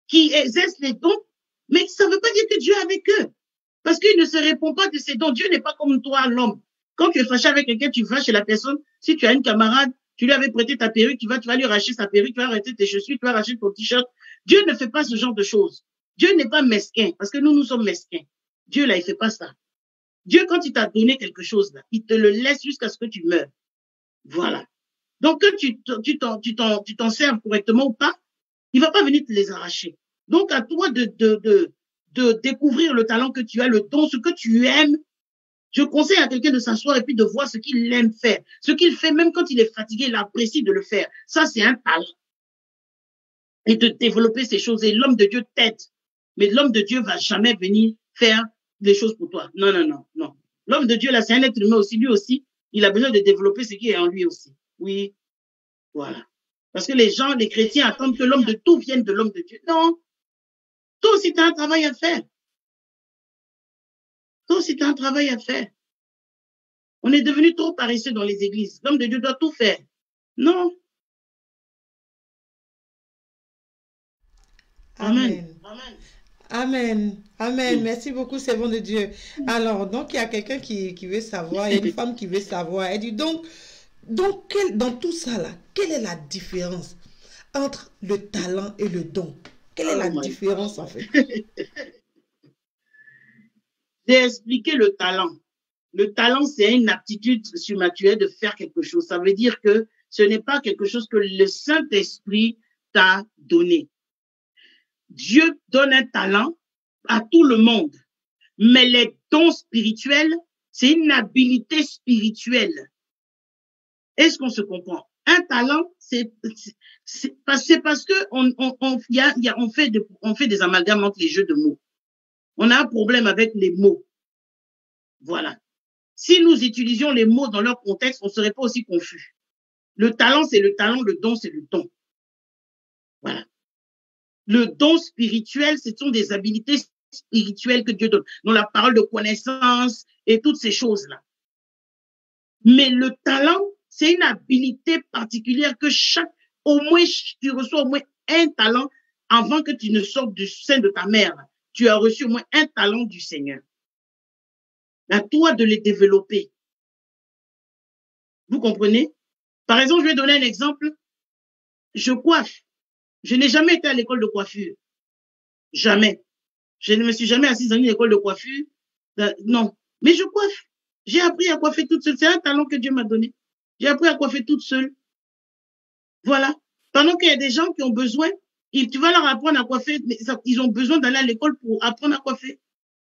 Speaker 2: qui exercent les dons, mais ça ne veut pas dire que Dieu est avec eux. Parce qu'il ne se répond pas de ses dons. Dieu n'est pas comme toi, l'homme. Quand tu es fâché avec quelqu'un, tu vas chez la personne. Si tu as une camarade, tu lui avais prêté ta perruque, tu vas lui arracher sa perruque, tu vas arrêter tes chaussures, tu vas arracher ton t-shirt. Dieu ne fait pas ce genre de choses. Dieu n'est pas mesquin, parce que nous sommes mesquins. Dieu, là, il fait pas ça. Dieu, quand il t'a donné quelque chose, là, il te le laisse jusqu'à ce que tu meurs. Voilà. Donc, que tu t'en serves correctement ou pas, il va pas venir te les arracher. Donc, à toi de découvrir le talent que tu as, le don, ce que tu aimes. Je conseille à quelqu'un de s'asseoir et puis de voir ce qu'il aime faire. Ce qu'il fait, même quand il est fatigué, il apprécie de le faire. Ça, c'est un talent. Et de développer ces choses. Et l'homme de Dieu t'aide. Mais l'homme de Dieu va jamais venir faire des choses pour toi. Non. L'homme de Dieu, là, c'est un être humain aussi. Lui aussi, il a besoin de développer ce qui est en lui aussi. Oui, voilà. Parce que les chrétiens attendent que l'homme de tout vienne de l'homme de Dieu. Non. Toi aussi, tu as un travail à faire. Toi aussi, tu as un travail à faire. On est devenu trop paresseux dans les églises. L'homme de Dieu doit tout faire. Non.
Speaker 1: Amen. Amen. Merci beaucoup, servant de Dieu. Alors, donc, il y a quelqu'un qui veut savoir, il y a une femme qui veut savoir. Elle dit donc dans tout ça, là, quelle est la différence entre le talent et le don? Quelle est la différence, en fait?
Speaker 2: J'ai expliqué le talent. Le talent, c'est une aptitude surnaturelle de faire quelque chose. Ça veut dire que ce n'est pas quelque chose que le Saint-Esprit t'a donné. Dieu donne un talent à tout le monde. Mais les dons spirituels, c'est une habilité spirituelle. Est-ce qu'on se comprend? Un talent, c'est parce que on fait des amalgames entre les jeux de mots. On a un problème avec les mots. Voilà. Si nous utilisions les mots dans leur contexte, on ne serait pas aussi confus. Le talent, c'est le talent, le don, c'est le don. Voilà. Le don spirituel, ce sont des habilités spirituelles que Dieu donne, dans la parole de connaissance et toutes ces choses-là. Mais le talent, c'est une habilité particulière que au moins, tu reçois au moins un talent avant que tu ne sortes du sein de ta mère. Tu as reçu au moins un talent du Seigneur. À toi de les développer. Vous comprenez? Par exemple, je vais donner un exemple. Je coiffe. Je n'ai jamais été à l'école de coiffure. Jamais. Je ne me suis jamais assise dans une école de coiffure. Non. Mais je coiffe. J'ai appris à coiffer toute seule. C'est un talent que Dieu m'a donné. J'ai appris à coiffer toute seule. Voilà. Pendant qu'il y a des gens qui ont besoin, tu vas leur apprendre à coiffer, mais ils ont besoin d'aller à l'école pour apprendre à coiffer.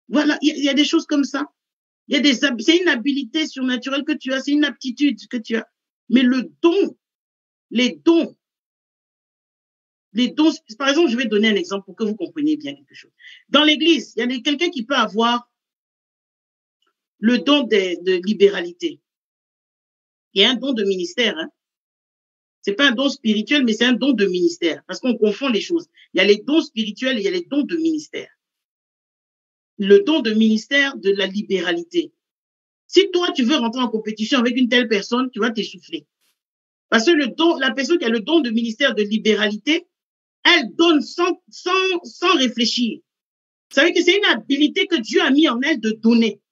Speaker 2: Voilà. Il y a des choses comme ça. C'est une habilité surnaturelle que tu as, c'est une aptitude que tu as. Mais le don, les dons, par exemple, je vais donner un exemple pour que vous compreniez bien quelque chose. Dans l'église, il y a quelqu'un qui peut avoir le don de libéralité. Il y a un don de ministère, hein. C'est pas un don spirituel, mais c'est un don de ministère. Parce qu'on confond les choses. Il y a les dons spirituels et il y a les dons de ministère. Le don de ministère de la libéralité. Si toi, tu veux rentrer en compétition avec une telle personne, tu vas t'essouffler. Parce que la personne qui a le don de ministère de libéralité, elle donne sans réfléchir. Vous savez que c'est une habilité que Dieu a mis en elle de donner.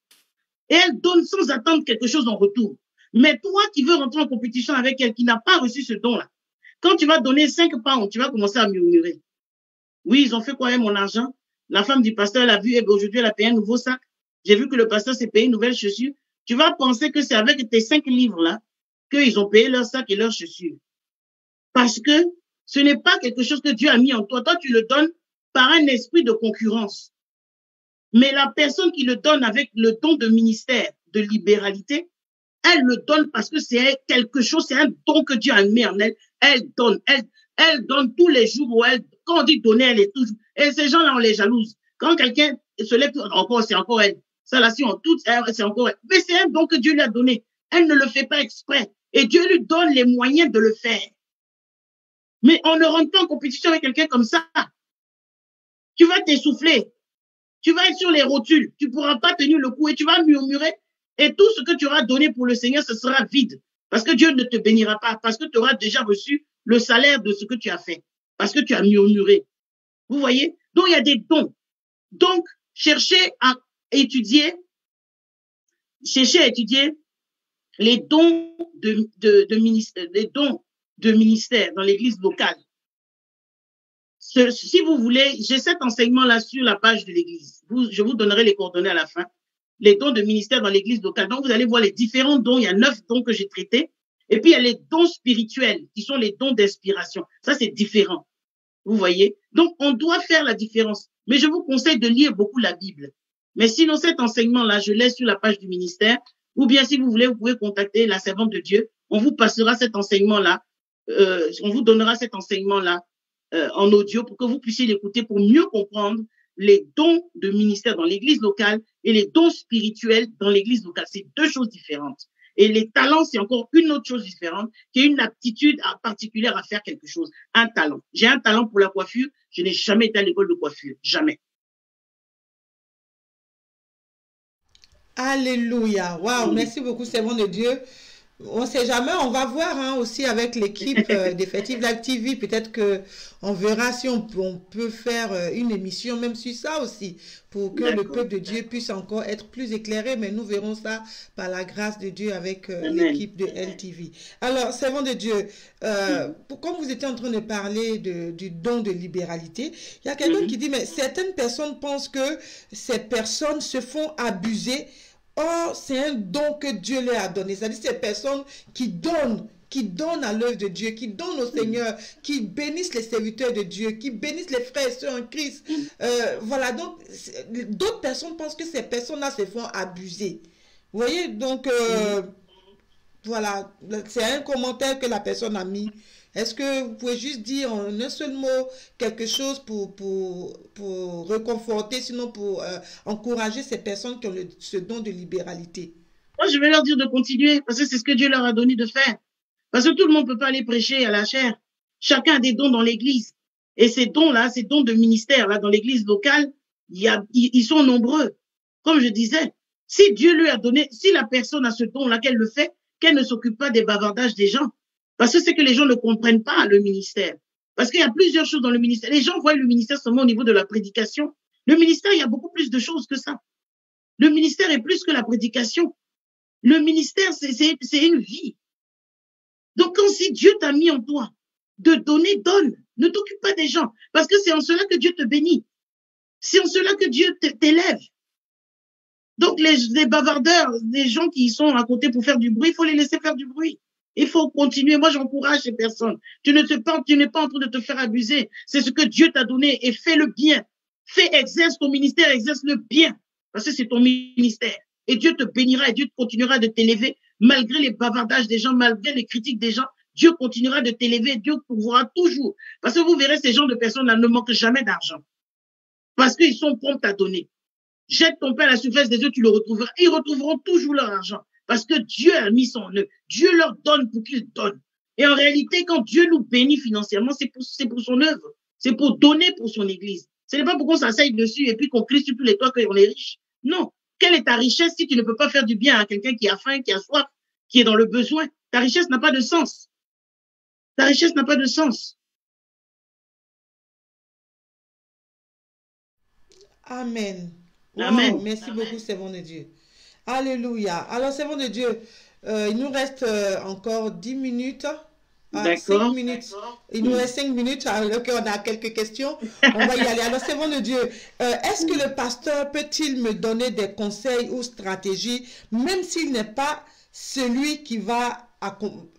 Speaker 2: Et elle donne sans attendre quelque chose en retour. Mais toi qui veux rentrer en compétition avec elle, qui n'a pas reçu ce don-là, quand tu vas donner 5 pounds, tu vas commencer à murmurer. Oui, ils ont fait quoi avec mon argent? La femme du pasteur, elle a vu, et aujourd'hui, elle a payé un nouveau sac. J'ai vu que le pasteur s'est payé une nouvelle chaussure. Tu vas penser que c'est avec tes 5 livres-là qu'ils ont payé leur sac et leurs chaussures. Parce que ce n'est pas quelque chose que Dieu a mis en toi. Toi, tu le donnes par un esprit de concurrence. Mais la personne qui le donne avec le don de ministère, de libéralité, elle le donne parce que c'est quelque chose, c'est un don que Dieu a mis en elle. Elle donne tous les jours où quand on dit donner, elle est toujours. Et ces gens-là, on les jalouse. Quand quelqu'un se lève, encore, c'est encore elle. Ça, là, si on toute, c'est encore elle. Mais c'est un don que Dieu lui a donné. Elle ne le fait pas exprès. Et Dieu lui donne les moyens de le faire. Mais on ne rentre pas en compétition avec quelqu'un comme ça. Tu vas t'essouffler. Tu vas être sur les rotules. Tu ne pourras pas tenir le coup et tu vas murmurer. Et tout ce que tu auras donné pour le Seigneur, ce sera vide. Parce que Dieu ne te bénira pas. Parce que tu auras déjà reçu le salaire de ce que tu as fait. Parce que tu as murmuré. Vous voyez? Donc, il y a des dons. Donc, cherchez à étudier les dons de ministère dans l'église locale. Si vous voulez, j'ai cet enseignement-là sur la page de l'église. Je vous donnerai les coordonnées à la fin. Les dons de ministère dans l'église locale. Donc, vous allez voir les différents dons. Il y a 9 dons que j'ai traités. Et puis, il y a les dons spirituels, qui sont les dons d'inspiration. Ça, c'est différent. Vous voyez? Donc, on doit faire la différence. Mais je vous conseille de lire beaucoup la Bible. Mais sinon, cet enseignement-là, je laisse sur la page du ministère. Ou bien, si vous voulez, vous pouvez contacter la servante de Dieu. On vous passera cet enseignement-là. On vous donnera cet enseignement-là en audio pour que vous puissiez l'écouter pour mieux comprendre les dons de ministère dans l'église locale et les dons spirituels dans l'église locale. C'est deux choses différentes. Et les talents, c'est encore une autre chose différente, qui est une aptitude particulière à faire quelque chose. Un talent. J'ai un talent pour la coiffure. Je n'ai jamais été à l'école de coiffure. Jamais.
Speaker 1: Alléluia. Waouh, merci beaucoup, servant de Dieu. On ne sait jamais, on va voir hein, aussi avec l'équipe d'Effectif Live TV. Peut-être qu'on verra si on peut faire une émission même sur ça aussi, pour que le peuple de Dieu puisse encore être plus éclairé. Mais nous verrons ça par la grâce de Dieu avec l'équipe de LTV. Alors, servant de Dieu, comme vous étiez en train de parler du don de libéralité, il y a quelqu'un qui dit, mais certaines personnes pensent que ces personnes se font abuser. Or, c'est un don que Dieu leur a donné. C'est-à-dire ces personnes qui donnent à l'œuvre de Dieu, qui donnent au Seigneur, qui bénissent les serviteurs de Dieu, qui bénissent les frères et sœurs en Christ. Voilà, donc d'autres personnes pensent que ces personnes-là se font abuser. Vous voyez, donc voilà, c'est un commentaire que la personne a mis. Est-ce que vous pouvez juste dire en un seul mot quelque chose pour réconforter, sinon pour encourager ces personnes qui ont ce don de libéralité?
Speaker 2: Moi, je vais leur dire de continuer, parce que c'est ce que Dieu leur a donné de faire. Parce que tout le monde ne peut pas aller prêcher à la chair. Chacun a des dons dans l'église. Et ces dons-là, ces dons de ministère, là, dans l'église locale, ils sont nombreux. Comme je disais, si Dieu lui a donné, si la personne a ce don-là, qu'elle le fait, qu'elle ne s'occupe pas des bavardages des gens. Parce que c'est que les gens ne comprennent pas le ministère. Parce qu'il y a plusieurs choses dans le ministère. Les gens voient le ministère seulement au niveau de la prédication. Le ministère, il y a beaucoup plus de choses que ça. Le ministère est plus que la prédication. Le ministère, c'est une vie. Donc, quand si Dieu t'a mis en toi de donner, donne. Ne t'occupe pas des gens. Parce que c'est en cela que Dieu te bénit. C'est en cela que Dieu t'élève. Donc, les bavardeurs, les gens qui sont à côté pour faire du bruit, il faut les laisser faire du bruit. Il faut continuer. Moi, j'encourage ces personnes. Tu n'es pas en train de te faire abuser. C'est ce que Dieu t'a donné et fais le bien. Exerce ton ministère, exerce le bien. Parce que c'est ton ministère. Et Dieu te bénira et Dieu continuera de t'élever malgré les bavardages des gens, malgré les critiques des gens. Dieu continuera de t'élever. Dieu pourra toujours. Parce que vous verrez, ces gens de personnes-là ne manquent jamais d'argent. Parce qu'ils sont prompts à donner. Jette ton pain à la surface des eaux, tu le retrouveras. Ils retrouveront toujours leur argent. Parce que Dieu a mis son œuvre. Dieu leur donne pour qu'ils donnent. Et en réalité, quand Dieu nous bénit financièrement, c'est pour son œuvre. C'est pour donner pour son église. Ce n'est pas pour qu'on s'asseye dessus et puis qu'on crie sur tous les toits qu'on est riche. Non. Quelle est ta richesse si tu ne peux pas faire du bien à quelqu'un qui a faim, qui a soif, qui est dans le besoin? Ta richesse n'a pas de sens. Ta richesse n'a pas de sens.
Speaker 1: Amen. Wow,
Speaker 2: Amen.
Speaker 1: merci beaucoup, servant de Dieu. Alléluia. Alors, servant de Dieu, il nous reste encore 10 minutes. 5
Speaker 2: D'accord.
Speaker 1: minutes. Il nous reste 5 minutes, alors qu'on a quelques questions. On va y aller. Alors, servant de Dieu, est-ce que le pasteur peut-il me donner des conseils ou stratégies, même s'il n'est pas celui qui va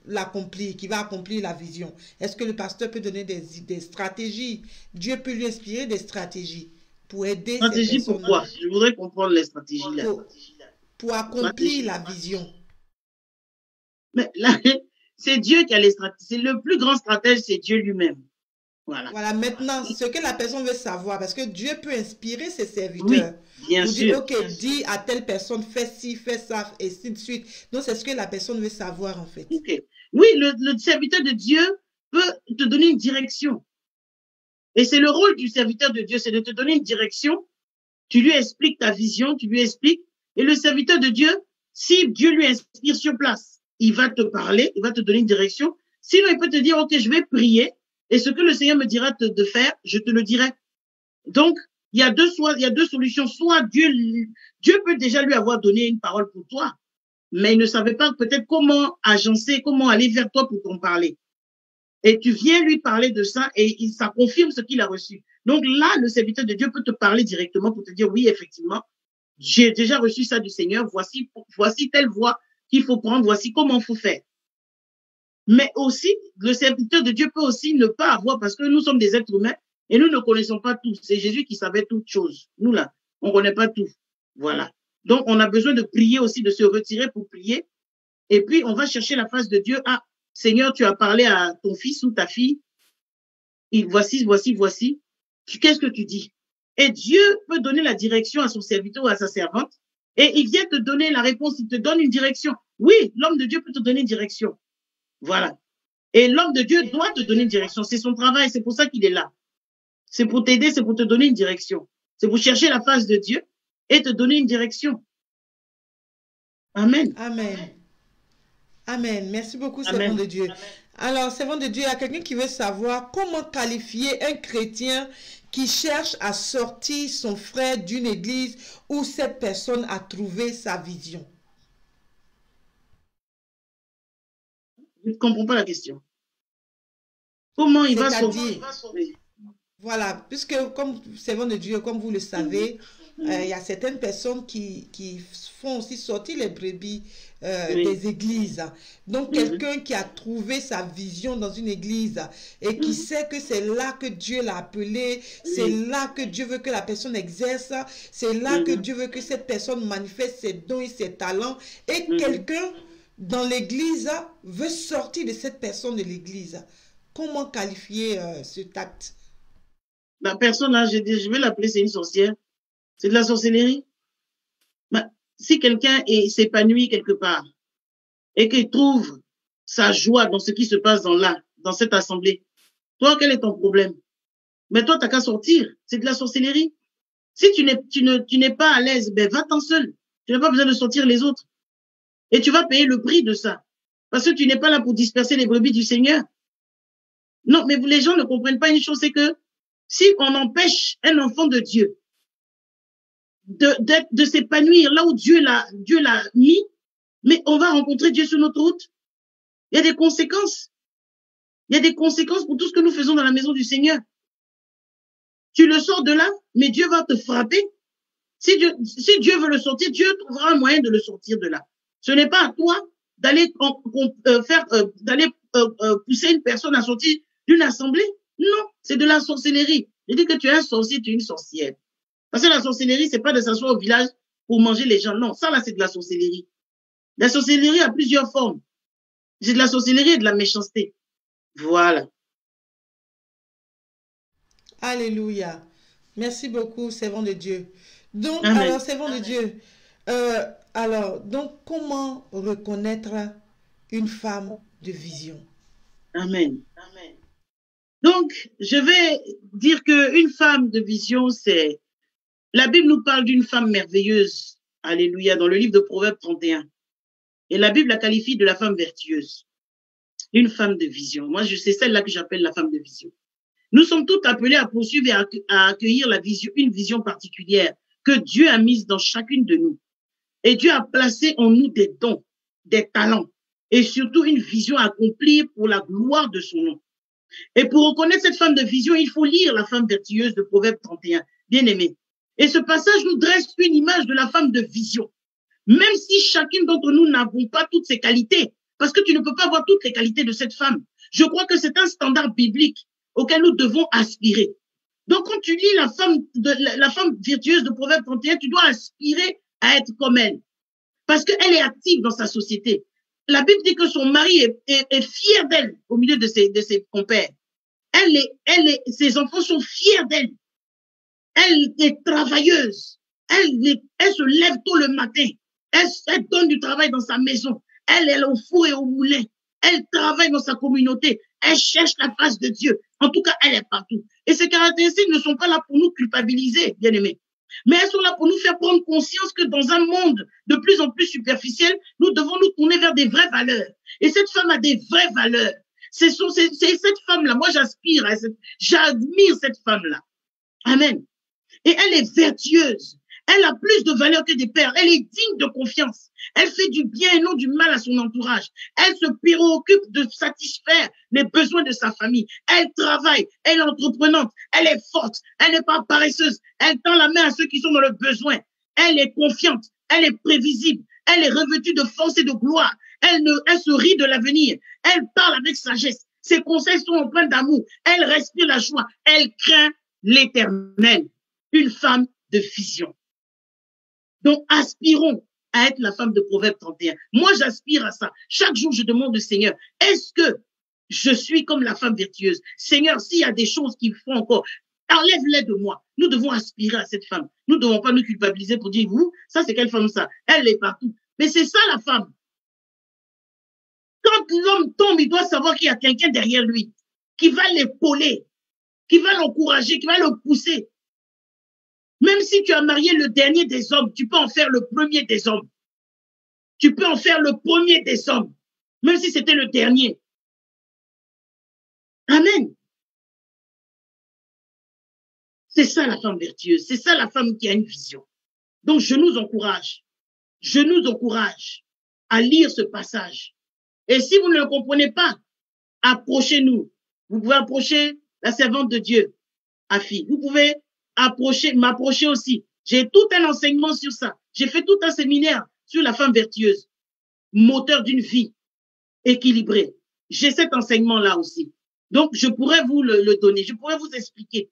Speaker 1: l'accomplir, qui va accomplir la vision? Est-ce que le pasteur peut donner des stratégies? Dieu peut lui inspirer des stratégies pour aider ces
Speaker 2: Stratégie
Speaker 1: personnes
Speaker 2: pourquoi? Je voudrais comprendre les stratégies là.
Speaker 1: pour accomplir la vision.
Speaker 2: Mais là, c'est Dieu qui a les stratégies. C'est le plus grand stratège, c'est Dieu lui-même. Voilà.
Speaker 1: Voilà, maintenant, ce que la personne veut savoir, parce que Dieu peut inspirer ses
Speaker 2: Oui,
Speaker 1: serviteurs.
Speaker 2: bien
Speaker 1: Vous dire,
Speaker 2: sûr.
Speaker 1: ok, dis à telle personne, fais ci, fais ça, et ainsi de suite. Donc, c'est ce que la personne veut savoir, en fait.
Speaker 2: Ok. Oui, le serviteur de Dieu peut te donner une direction. Et c'est le rôle du serviteur de Dieu, c'est de te donner une direction. Tu lui expliques ta vision, tu lui expliques. Et le serviteur de Dieu, si Dieu lui inspire sur place, il va te parler, il va te donner une direction. Sinon, il peut te dire, ok, je vais prier. Et ce que le Seigneur me dira de faire, je te le dirai. Donc, il y a deux solutions. Soit Dieu peut déjà lui avoir donné une parole pour toi, mais il ne savait pas peut-être comment agencer, comment aller vers toi pour t'en parler. Et tu viens lui parler de ça et ça confirme ce qu'il a reçu. Donc là, le serviteur de Dieu peut te parler directement pour te dire, oui, effectivement, j'ai déjà reçu ça du Seigneur, voici telle voie qu'il faut prendre, voici comment il faut faire. Mais aussi, le serviteur de Dieu peut aussi ne pas avoir, parce que nous sommes des êtres humains et nous ne connaissons pas tout. C'est Jésus qui savait toutes choses. Nous, là, on ne connaît pas tout. Voilà. Donc, on a besoin de prier aussi, de se retirer pour prier. Et puis, on va chercher la face de Dieu. Ah, Seigneur, tu as parlé à ton fils ou ta fille. Voici. Qu'est-ce que tu dis? Et Dieu peut donner la direction à son serviteur ou à sa servante. Et il vient te donner la réponse. Il te donne une direction. Oui, l'homme de Dieu peut te donner une direction. Voilà. Et l'homme de Dieu doit te donner une direction. C'est son travail. C'est pour ça qu'il est là. C'est pour t'aider, c'est pour te donner une direction. C'est pour chercher la face de Dieu et te donner une direction. Amen.
Speaker 1: Amen. Amen. Merci beaucoup, servant
Speaker 2: Amen.
Speaker 1: de Dieu. Alors, servant de Dieu, il y a quelqu'un qui veut savoir comment qualifier un chrétien qui cherche à sortir son frère d'une église où cette personne a trouvé sa vision.
Speaker 2: Je ne comprends pas la question. Comment il va
Speaker 1: C'est-à-dire,
Speaker 2: sortir?
Speaker 1: voilà, puisque comme servant de Dieu, comme vous le savez, il y a certaines personnes qui font aussi sortir les brebis
Speaker 2: Oui.
Speaker 1: des églises. Donc, quelqu'un qui a trouvé sa vision dans une église et qui sait que c'est là que Dieu l'a appelé, c'est là que Dieu veut que la personne exerce, c'est là que Dieu veut que cette personne manifeste ses dons et ses talents. Et quelqu'un dans l'église veut sortir de cette personne de l'église. Comment qualifier cet acte?
Speaker 2: La personne là, je vais l'appeler, c'est une sorcière. C'est de la sorcellerie. Ben, si quelqu'un s'épanouit quelque part et qu'il trouve sa joie dans ce qui se passe dans cette assemblée, toi, quel est ton problème? Mais toi, t'as qu'à sortir. C'est de la sorcellerie. Si tu n'es pas à l'aise, ben va-t'en seul. Tu n'as pas besoin de sortir les autres. Et tu vas payer le prix de ça. Parce que tu n'es pas là pour disperser les brebis du Seigneur. Non, mais les gens ne comprennent pas une chose, c'est que si on empêche un enfant de Dieu de s'épanouir là où Dieu l'a mis, mais on va rencontrer Dieu sur notre route. Il y a des conséquences. Il y a des conséquences pour tout ce que nous faisons dans la maison du Seigneur. Tu le sors de là, mais Dieu va te frapper. Si Dieu veut le sortir, Dieu trouvera un moyen de le sortir de là. Ce n'est pas à toi d'aller pousser une personne à sortir d'une assemblée. Non, c'est de la sorcellerie. Je dis que tu es un sorcier, tu es une sorcière. Parce que la sorcellerie, c'est pas de s'asseoir au village pour manger les gens. Non, ça là, c'est de la sorcellerie. La sorcellerie a plusieurs formes. C'est de la sorcellerie et de la méchanceté. Voilà.
Speaker 1: Alléluia. Merci beaucoup, servant de Dieu. Donc,
Speaker 2: Amen.
Speaker 1: alors, servant de Dieu, donc, comment reconnaître une femme de vision?
Speaker 2: Amen. Amen. Donc, je vais dire qu'une femme de vision, c'est... La Bible nous parle d'une femme merveilleuse. Alléluia, dans le livre de Proverbes 31. Et la Bible la qualifie de la femme vertueuse. Une femme de vision. Moi, c'est celle-là que j'appelle la femme de vision. Nous sommes tous appelés à poursuivre et à accueillir une vision particulière que Dieu a mise dans chacune de nous. Et Dieu a placé en nous des dons, des talents et surtout une vision à accomplir pour la gloire de son nom. Et pour reconnaître cette femme de vision, il faut lire la femme vertueuse de Proverbes 31, bien aimé. Et ce passage nous dresse une image de la femme de vision. Même si chacune d'entre nous n'avons pas toutes ces qualités, parce que tu ne peux pas avoir toutes les qualités de cette femme. Je crois que c'est un standard biblique auquel nous devons aspirer. Donc, quand tu lis la femme vertueuse de Proverbes 31, tu dois aspirer à être comme elle. Parce qu'elle est active dans sa société. La Bible dit que son mari est fier d'elle au milieu de ses compères. Ses enfants sont fiers d'elle. Elle est travailleuse. Elle se lève tôt le matin. Elle donne du travail dans sa maison. Elle est au four et au moulin. Elle travaille dans sa communauté. Elle cherche la face de Dieu. En tout cas, elle est partout. Et ces caractéristiques ne sont pas là pour nous culpabiliser, bien aimés. Mais elles sont là pour nous faire prendre conscience que dans un monde de plus en plus superficiel, nous devons nous tourner vers des vraies valeurs. Et cette femme a des vraies valeurs. C'est cette femme-là. Moi, j'admire cette femme-là. Amen. Et elle est vertueuse. Elle a plus de valeur que des pères. Elle est digne de confiance. Elle fait du bien et non du mal à son entourage. Elle se préoccupe de satisfaire les besoins de sa famille. Elle travaille. Elle est entreprenante. Elle est forte. Elle n'est pas paresseuse. Elle tend la main à ceux qui sont dans le besoin. Elle est confiante. Elle est prévisible. Elle est revêtue de force et de gloire. Elle se rit de l'avenir. Elle parle avec sagesse. Ses conseils sont empreints d'amour. Elle respire la joie. Elle craint l'Éternel. Une femme de vision. Donc, aspirons à être la femme de Proverbe 31. Moi, j'aspire à ça. Chaque jour, je demande au Seigneur, est-ce que je suis comme la femme vertueuse? Seigneur, s'il y a des choses qui font encore, enlève-les de moi. Nous devons aspirer à cette femme. Nous ne devons pas nous culpabiliser pour dire, vous, ça, c'est quelle femme ça? Elle est partout. Mais c'est ça, la femme. Quand l'homme tombe, il doit savoir qu'il y a quelqu'un derrière lui qui va l'épauler, qui va l'encourager, qui va le pousser. Même si tu as marié le dernier des hommes, tu peux en faire le premier des hommes. Tu peux en faire le premier des hommes, même si c'était le dernier. Amen. C'est ça la femme vertueuse, c'est ça la femme qui a une vision. Donc je nous encourage à lire ce passage. Et si vous ne le comprenez pas, approchez-nous. Vous pouvez approcher la servante de Dieu, Afi. Vous pouvez m'approcher aussi. J'ai tout un enseignement sur ça. J'ai fait tout un séminaire sur la femme vertueuse, moteur d'une vie équilibrée. J'ai cet enseignement-là aussi. Donc, je pourrais vous le donner. Je pourrais vous expliquer.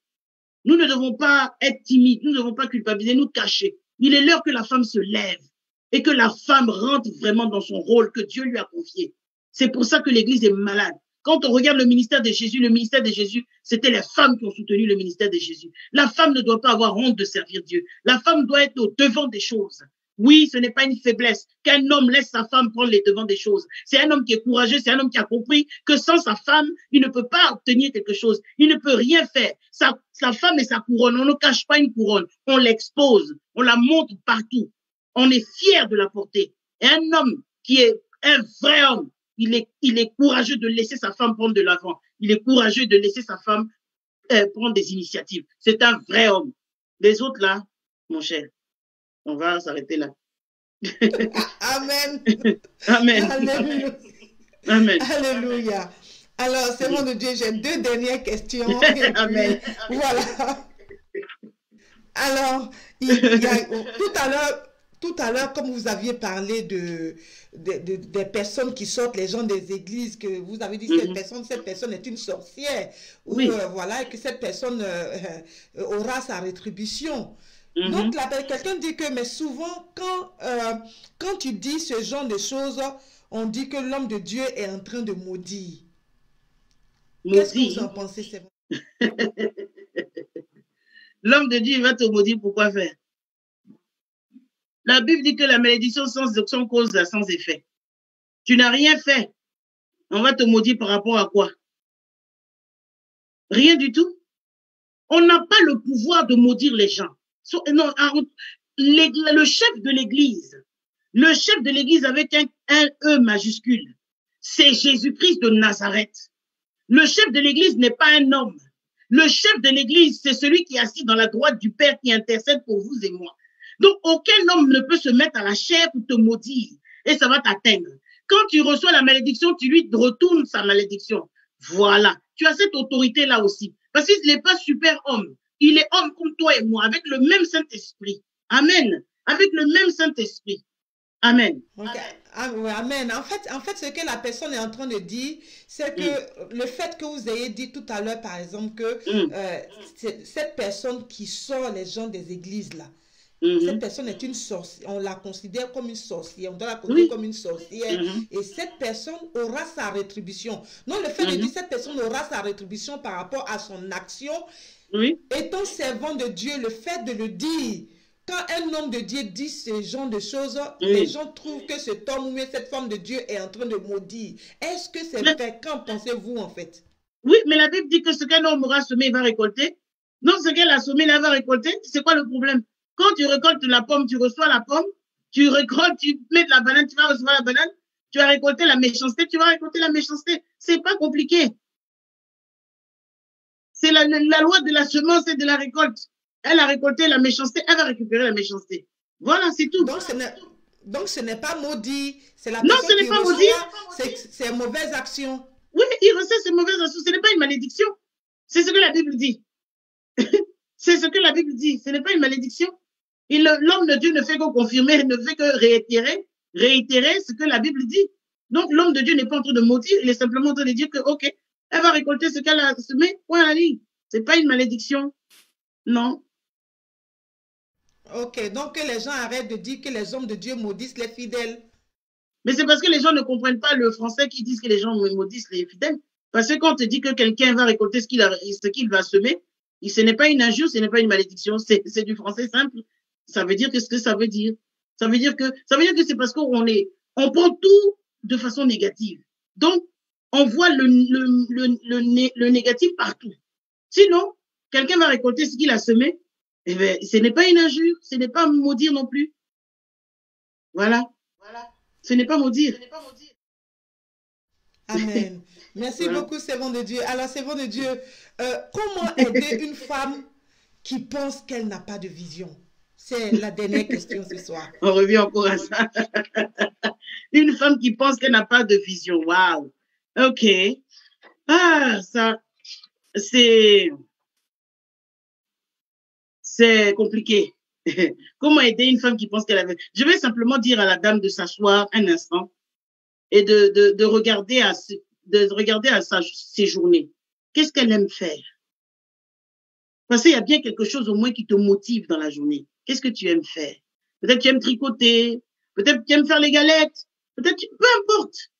Speaker 2: Nous ne devons pas être timides. Nous ne devons pas culpabiliser, nous cacher. Il est l'heure que la femme se lève et que la femme rentre vraiment dans son rôle que Dieu lui a confié. C'est pour ça que l'Église est malade. Quand on regarde le ministère de Jésus, c'était les femmes qui ont soutenu le ministère de Jésus. La femme ne doit pas avoir honte de servir Dieu. La femme doit être au devant des choses. Oui, ce n'est pas une faiblesse qu'un homme laisse sa femme prendre les devants des choses. C'est un homme qui est courageux, c'est un homme qui a compris que sans sa femme, il ne peut pas obtenir quelque chose. Il ne peut rien faire. Sa femme et sa couronne, on ne cache pas une couronne. On l'expose, on la montre partout. On est fier de la porter. Et un homme qui est un vrai homme, il est courageux de laisser sa femme prendre de l'avant. Il est courageux de laisser sa femme prendre des initiatives. C'est un vrai homme. Les autres là, mon cher, on va s'arrêter là.
Speaker 1: Amen.
Speaker 2: Amen.
Speaker 1: Alléluia.
Speaker 2: Amen.
Speaker 1: Alléluia. Alors, c'est bon de Dieu, j'ai deux dernières questions.
Speaker 2: Amen.
Speaker 1: Voilà. Alors, il y a, tout à l'heure, comme vous aviez parlé des personnes qui sortent, les gens des églises, que vous avez dit
Speaker 2: Mhm.
Speaker 1: cette personne est une sorcière, ou
Speaker 2: Oui.
Speaker 1: voilà, et que cette personne aura sa rétribution. Donc,
Speaker 2: Mhm.
Speaker 1: quelqu'un dit que, mais souvent, quand tu dis ce genre de choses, on dit que l'homme de Dieu est en train de maudire. Qu'est-ce que vous en
Speaker 2: Maudit.
Speaker 1: pensez? C'est bon.
Speaker 2: L'homme de Dieu il va te maudire, pourquoi faire? La Bible dit que la malédiction sans cause, sans effet. Tu n'as rien fait. On va te maudire par rapport à quoi? Rien du tout. On n'a pas le pouvoir de maudire les gens. Non, le chef de l'Église, avec un E majuscule, c'est Jésus-Christ de Nazareth. Le chef de l'Église n'est pas un homme. Le chef de l'Église, c'est celui qui est assis dans la droite du Père qui intercède pour vous et moi. Donc, aucun homme ne peut se mettre à la chair pour te maudire et ça va t'atteindre. Quand tu reçois la malédiction, tu lui retournes sa malédiction. Voilà. Tu as cette autorité-là aussi. Parce qu'il n'est pas super homme. Il est homme comme toi et moi, avec le même Saint-Esprit. Amen. Avec le même Saint-Esprit. Amen.
Speaker 1: Ok. Ah, ouais, amen. En fait, ce que la personne est en train de dire, c'est
Speaker 2: Mm.
Speaker 1: que le fait que vous ayez dit tout à l'heure, par exemple, que
Speaker 2: Mm.
Speaker 1: cette personne qui sort les gens des églises, là, cette
Speaker 2: Mm-hmm.
Speaker 1: personne est une sorcière, on la considère comme une sorcière, on doit la considérer
Speaker 2: Oui.
Speaker 1: comme une sorcière,
Speaker 2: Mm-hmm.
Speaker 1: et cette personne aura sa rétribution. Non, le fait de dire
Speaker 2: Mm-hmm.
Speaker 1: cette personne aura sa rétribution par rapport à son action,
Speaker 2: Oui.
Speaker 1: étant servant de Dieu, le fait de le dire, quand un homme de Dieu dit ce genre de choses, les
Speaker 2: Oui.
Speaker 1: gens trouvent que cet homme ou cette femme de Dieu est en train de maudire. Est-ce que c'est
Speaker 2: Mais,
Speaker 1: vrai? Qu'en pensez-vous en fait?
Speaker 2: oui, mais la Bible dit que ce qu'un homme aura semé, il va récolter. Non, ce qu'elle a semé, il va récolter. C'est quoi le problème? Quand tu récoltes la pomme, tu reçois la pomme. Tu récoltes, tu mets de la banane, tu vas recevoir la banane. Tu as récolté la méchanceté, tu vas récolter la méchanceté. C'est pas compliqué. C'est la loi de la semence et de la récolte. Elle a récolté la méchanceté, elle va récupérer la méchanceté. Voilà, c'est tout.
Speaker 1: Donc ce n'est pas maudit, c'est la
Speaker 2: Non, ce
Speaker 1: personne
Speaker 2: n'est
Speaker 1: qui
Speaker 2: pas maudit.
Speaker 1: reçoit ses mauvaises actions.
Speaker 2: Oui, mais il reçoit ses mauvaises actions. Ce n'est pas une malédiction. C'est ce que la Bible dit. C'est ce que la Bible dit. Ce n'est pas une malédiction. L'homme de Dieu ne fait que confirmer, ne fait que réitérer ce que la Bible dit. Donc, l'homme de Dieu n'est pas en train de maudire, il est simplement en train de dire que, OK, elle va récolter ce qu'elle a semé, point à la ligne. C'est pas une malédiction. Non.
Speaker 1: Ok, donc que les gens arrêtent de dire que les hommes de Dieu maudissent les fidèles.
Speaker 2: Mais c'est parce que les gens ne comprennent pas le français qui disent que les gens maudissent les fidèles. Parce que quand on te dit que quelqu'un va récolter ce qu'il va semer, ce n'est pas une injure, ce n'est pas une malédiction, c'est du français simple. Ça veut dire que ce que ça veut dire. Ça veut dire que c'est parce on prend tout de façon négative. Donc, on voit le négatif partout. Sinon, quelqu'un va récolter ce qu'il a semé, eh bien, ce n'est pas une injure, ce n'est pas maudire non plus. Voilà. Ce n'est pas maudire.
Speaker 1: Amen. Merci
Speaker 2: Voilà.
Speaker 1: beaucoup, servant de Dieu. Alors, servant de Dieu, comment aider une femme qui pense qu'elle n'a pas de vision? C'est la dernière question ce soir.
Speaker 2: On revient encore à ça. Une femme qui pense qu'elle n'a pas de vision. Waouh. OK. Ah, ça, c'est, c'est compliqué. Comment aider une femme qui pense qu'elle avait... Je vais simplement dire à la dame de s'asseoir un instant et de regarder ses journées. Qu'est-ce qu'elle aime faire? Parce qu'il y a bien quelque chose au moins qui te motive dans la journée. Qu'est-ce que tu aimes faire? Peut-être tu aimes tricoter, peut-être tu aimes faire les galettes, peu importe.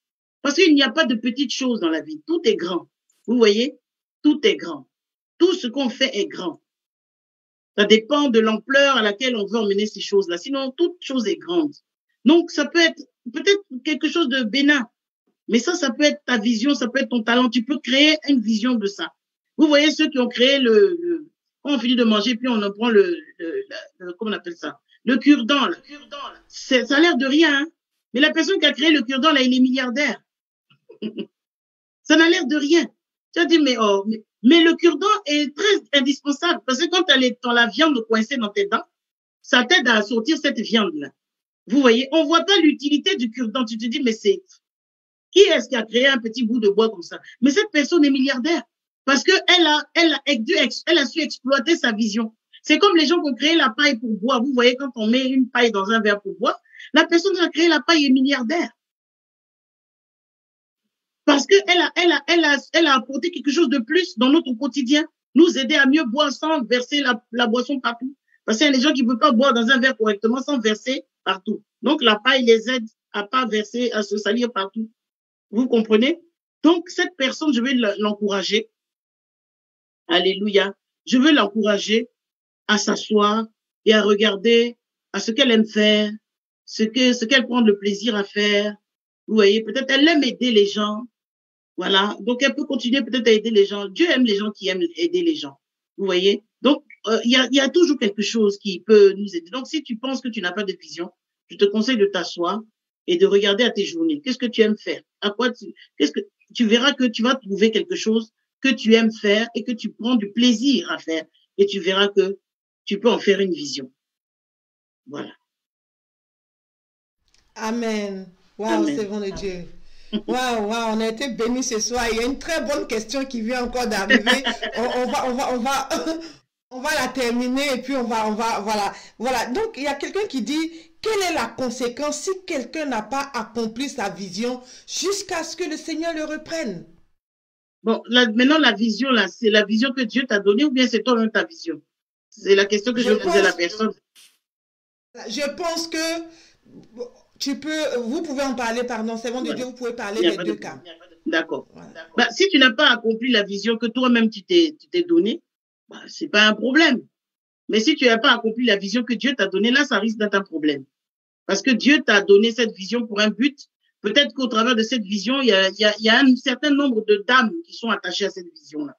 Speaker 2: Parce qu'il n'y a pas de petites choses dans la vie. Tout est grand. Vous voyez? Tout est grand. Tout ce qu'on fait est grand. Ça dépend de l'ampleur à laquelle on veut emmener ces choses-là. Sinon, toute chose est grande. Donc, ça peut être peut-être quelque chose de bénin. Mais ça peut être ta vision, ça peut être ton talent. Tu peux créer une vision de ça. Vous voyez ceux qui ont créé quand on finit de manger, puis on en prend comment on appelle ça? Le cure-dent, là. Ça a l'air de rien, hein? Mais la personne qui a créé le cure-dent, là, il est milliardaire. Ça n'a l'air de rien. Tu as dit, mais le cure-dent est très indispensable parce que quand tu as la viande coincée dans tes dents, ça t'aide à sortir cette viande-là. Vous voyez, on voit pas l'utilité du cure-dent. Tu te dis, mais qui est-ce qui a créé un petit bout de bois comme ça? Mais cette personne est milliardaire parce que elle a su exploiter sa vision. C'est comme les gens qui ont créé la paille pour boire. Vous voyez, quand on met une paille dans un verre pour boire, la personne qui a créé la paille est milliardaire. Parce qu'elle a apporté quelque chose de plus dans notre quotidien, nous aider à mieux boire sans verser la boisson partout. Parce qu'il y a des gens qui ne peuvent pas boire dans un verre correctement sans verser partout. Donc, la paille les aide à pas verser, à se salir partout. Vous comprenez? Donc, cette personne, je vais l'encourager. Alléluia. Je veux l'encourager à s'asseoir et à regarder à ce qu'elle aime faire, ce qu'elle prend le plaisir à faire. Vous voyez, peut-être elle aime aider les gens. Voilà. Donc, elle peut continuer peut-être à aider les gens. Dieu aime les gens qui aiment aider les gens. Vous voyez? Donc, il y a toujours quelque chose qui peut nous aider. Donc, si tu penses que tu n'as pas de vision, je te conseille de t'asseoir et de regarder à tes journées. Qu'est-ce que tu aimes faire? Tu verras que tu vas trouver quelque chose que tu aimes faire et que tu prends du plaisir à faire. Et tu verras que tu peux en faire une vision. Voilà.
Speaker 1: Amen. Waouh, c'est
Speaker 2: Amen.
Speaker 1: bon de Dieu. Waouh, waouh, on a été bénis ce soir. Il y a une très bonne question qui vient encore d'arriver. On va la terminer et puis voilà. Voilà. Donc, il y a quelqu'un qui dit, quelle est la conséquence si quelqu'un n'a pas accompli sa vision jusqu'à ce que le Seigneur le reprenne?
Speaker 2: Bon, maintenant, la vision, là, c'est la vision que Dieu t'a donnée ou bien c'est toi-même ta vision? C'est la question que je vais poser à la personne.
Speaker 1: Je pense que vous pouvez en parler, pardon, c'est bon de Dieu, vous pouvez parler des deux cas.
Speaker 2: D'accord. Voilà. Bah, si tu n'as pas accompli la vision que toi-même tu t'es donnée, bah, c'est pas un problème. Mais si tu n'as pas accompli la vision que Dieu t'a donnée, là, ça risque d'être un problème. Parce que Dieu t'a donné cette vision pour un but. Peut-être qu'au travers de cette vision, il y a un certain nombre de dames qui sont attachées à cette vision-là.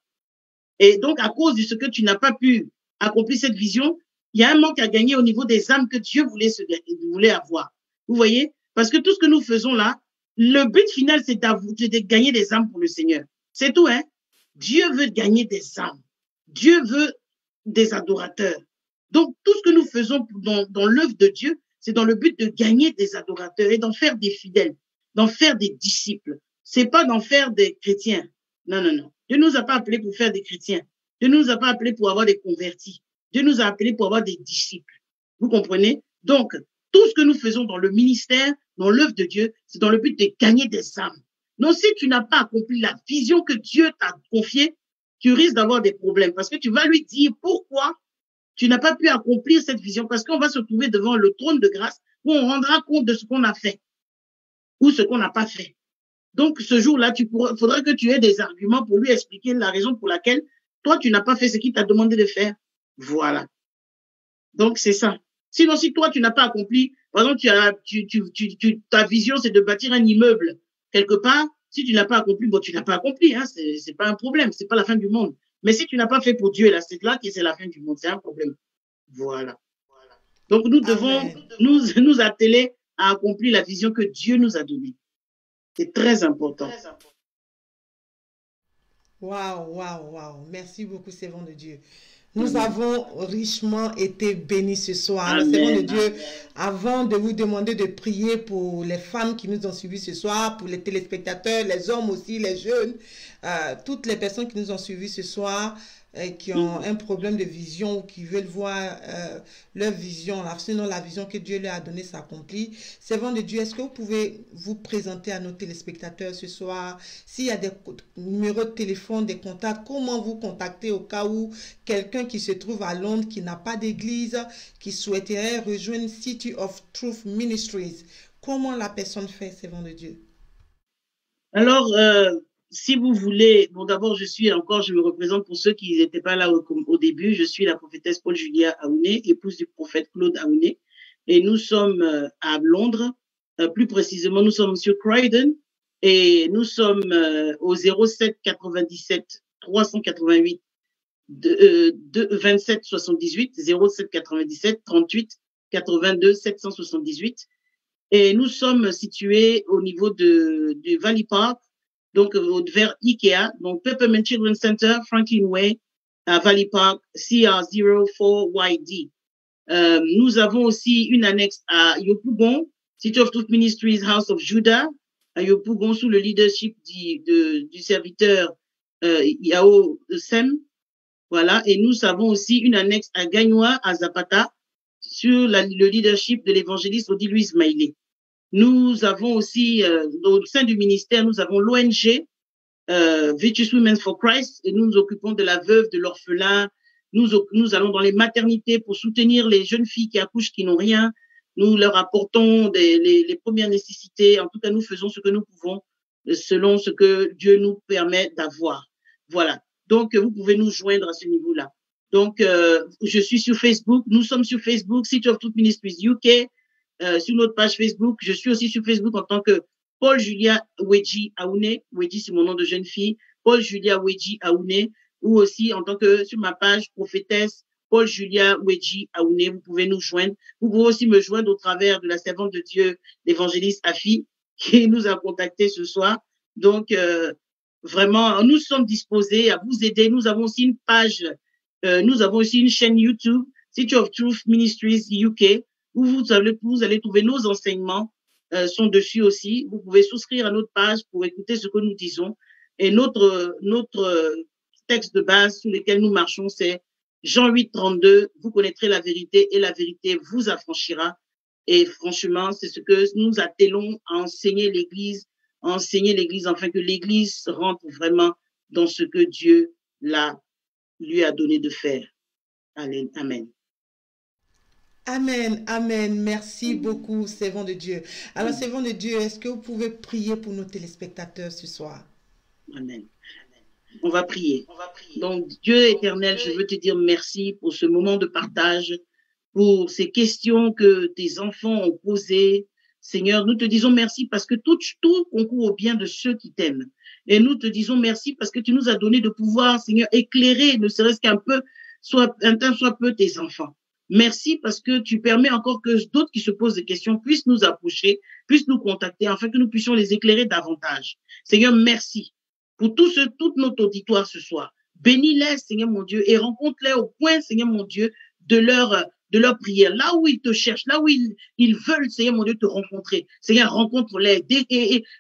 Speaker 2: Et donc, à cause de ce que tu n'as pas pu accomplir cette vision, il y a un manque à gagner au niveau des âmes que Dieu voulait avoir. Vous voyez? Parce que tout ce que nous faisons là, le but final, c'est de gagner des âmes pour le Seigneur. C'est tout, hein? Dieu veut gagner des âmes. Dieu veut des adorateurs. Donc, tout ce que nous faisons dans l'œuvre de Dieu, c'est dans le but de gagner des adorateurs et d'en faire des fidèles, d'en faire des disciples. C'est pas d'en faire des chrétiens. Non, non, non. Dieu nous a pas appelés pour faire des chrétiens. Dieu nous a pas appelés pour avoir des convertis. Dieu nous a appelés pour avoir des disciples. Vous comprenez? Donc, tout ce que nous faisons dans le ministère, dans l'œuvre de Dieu, c'est dans le but de gagner des âmes. Donc, si tu n'as pas accompli la vision que Dieu t'a confiée, tu risques d'avoir des problèmes parce que tu vas lui dire pourquoi tu n'as pas pu accomplir cette vision, parce qu'on va se trouver devant le trône de grâce où on rendra compte de ce qu'on a fait ou ce qu'on n'a pas fait. Donc, ce jour-là, faudra que tu aies des arguments pour lui expliquer la raison pour laquelle toi, tu n'as pas fait ce qu'il t'a demandé de faire. Voilà. Donc, c'est ça. Sinon, si toi, tu n'as pas accompli, par exemple, ta vision, c'est de bâtir un immeuble quelque part. Si tu n'as pas accompli, bon, tu n'as pas accompli, hein, c'est pas un problème, c'est pas la fin du monde. Mais si tu n'as pas fait pour Dieu, là, c'est là que c'est la fin du monde, c'est un problème. Voilà. Donc, nous devons nous atteler à accomplir la vision que Dieu nous a donnée. C'est très important.
Speaker 1: Waouh, waouh, waouh. Merci beaucoup, servant de Dieu. Nous avons richement été bénis ce soir. Le servant de Dieu, avant de vous demander de prier pour les femmes qui nous ont suivis ce soir, pour les téléspectateurs, les hommes aussi, les jeunes, toutes les personnes qui nous ont suivis ce soir, qui ont un problème de vision ou qui veulent voir leur vision, sinon la vision que Dieu leur a donnée s'accomplit. Servant de Dieu, est-ce que vous pouvez vous présenter à nos téléspectateurs ce soir? S'il y a des numéros de téléphone, des contacts, comment vous contacter au cas où quelqu'un qui se trouve à Londres, qui n'a pas d'église, qui souhaiterait rejoindre City of Truth Ministries? Comment la personne fait, servant de Dieu?
Speaker 2: Alors, si vous voulez, bon, d'abord, je me représente pour ceux qui n'étaient pas là au début. Je suis la prophétesse Paul Julia Aouné, épouse du prophète Claude Aouné. Et nous sommes à Londres. Plus précisément, nous sommes sur Croydon. Et nous sommes au 07 97 388 27 78, 07 97 38 82 778. Et nous sommes situés au niveau du Valley Park, donc vers Ikea, donc Peppermint Children's Center, Franklin Way, à Valley Park, CR04YD. Nous avons aussi une annexe à Yopougon, City of Truth Ministries, House of Judah, à Yopougon, sous le leadership du serviteur Yao Sem. Voilà, et nous avons aussi une annexe à Gagnoa, à Zapata, sur le leadership de l'évangéliste Odile Maïlé. Nous avons aussi, au sein du ministère, nous avons l'ONG Virtuous Women for Christ, et nous nous occupons de la veuve, de l'orphelin. Nous allons dans les maternités pour soutenir les jeunes filles qui accouchent, qui n'ont rien. Nous leur apportons les premières nécessités. En tout cas, nous faisons ce que nous pouvons selon ce que Dieu nous permet d'avoir. Voilà. Donc, vous pouvez nous joindre à ce niveau-là. Donc, je suis sur Facebook. Nous sommes sur Facebook, City of Truth Ministries UK, sur notre page Facebook. Je suis aussi sur Facebook en tant que Paul Julia Wedji Aoune. Wedji, c'est mon nom de jeune fille. Paul Julia Wedji Aoune. Ou aussi en tant que sur ma page prophétesse Paul Julia Wedji Aoune. Vous pouvez nous joindre. Vous pouvez aussi me joindre au travers de la servante de Dieu, l'évangéliste Afi, qui nous a contactés ce soir. Donc, vraiment, nous sommes disposés à vous aider. Nous avons aussi une page, nous avons aussi une chaîne YouTube, City of Truth Ministries UK, où vous allez trouver nos enseignements, sont dessus aussi. Vous pouvez souscrire à notre page pour écouter ce que nous disons. Et notre texte de base sur lequel nous marchons, c'est Jean 8, 32. Vous connaîtrez la vérité et la vérité vous affranchira. Et franchement, c'est ce que nous attelons à enseigner l'Église, afin que l'Église rentre vraiment dans ce que Dieu lui a donné de faire. Amen.
Speaker 1: Amen, amen. Merci beaucoup, servant de Dieu. Alors, servant de Dieu, est-ce que vous pouvez prier pour nos téléspectateurs ce soir?
Speaker 2: Amen. On va prier. Donc, Dieu éternel, je veux te dire merci pour ce moment de partage, pour ces questions que tes enfants ont posées. Seigneur, nous te disons merci parce que tout concourt au bien de ceux qui t'aiment. Et nous te disons merci parce que tu nous as donné de pouvoir, Seigneur, éclairer, ne serait-ce qu'un peu, soit peu tes enfants. Merci parce que tu permets encore que d'autres qui se posent des questions puissent nous approcher, puissent nous contacter, afin que nous puissions les éclairer davantage. Seigneur, merci pour toute notre auditoire ce soir. Bénis-les, Seigneur mon Dieu, et rencontre-les au point, Seigneur mon Dieu, de leur prière, là où ils te cherchent, là où ils veulent, Seigneur mon Dieu, te rencontrer. Seigneur, rencontre-les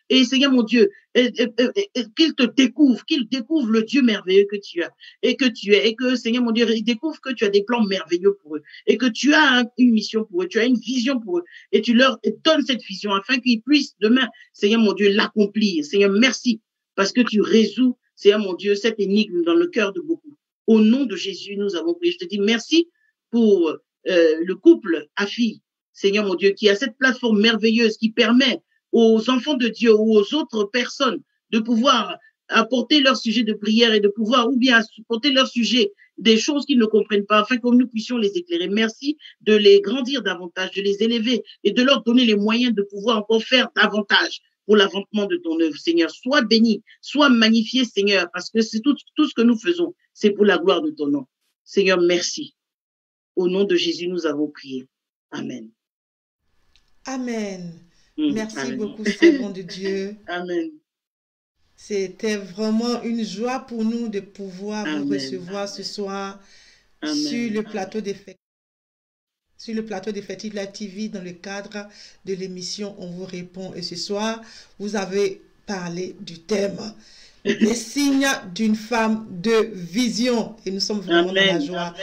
Speaker 2: et Seigneur mon Dieu, qu'ils te découvrent, qu'ils découvrent le Dieu merveilleux que tu as et que Seigneur mon Dieu, ils découvrent que tu as des plans merveilleux pour eux et que tu as une mission pour eux, tu as une vision pour eux et tu leur donnes cette vision afin qu'ils puissent demain, Seigneur mon Dieu, l'accomplir. Seigneur, merci parce que tu résous, Seigneur mon Dieu, cette énigme dans le cœur de beaucoup. Au nom de Jésus, nous avons prié. Je te dis merci pour le couple Afi, Seigneur mon Dieu, qui a cette plateforme merveilleuse qui permet aux enfants de Dieu ou aux autres personnes de pouvoir apporter leur sujet de prière et de pouvoir, ou bien apporter leur sujet des choses qu'ils ne comprennent pas, afin que nous puissions les éclairer. Merci de les grandir davantage, de les élever et de leur donner les moyens de pouvoir encore faire davantage pour l'avancement de ton œuvre, Seigneur. Sois béni, sois magnifié, Seigneur, parce que c'est tout ce que nous faisons, c'est pour la gloire de ton nom. Seigneur, merci. Au nom de Jésus, nous avons prié. Amen.
Speaker 1: Amen. Merci beaucoup, servant de Dieu.
Speaker 2: Amen.
Speaker 1: C'était vraiment une joie pour nous de pouvoir vous recevoir ce soir sur le plateau d'Effectif Live TV dans le cadre de l'émission On vous répond. Et ce soir, vous avez parlé du thème les signes d'une femme de vision. Et nous sommes vraiment dans la joie.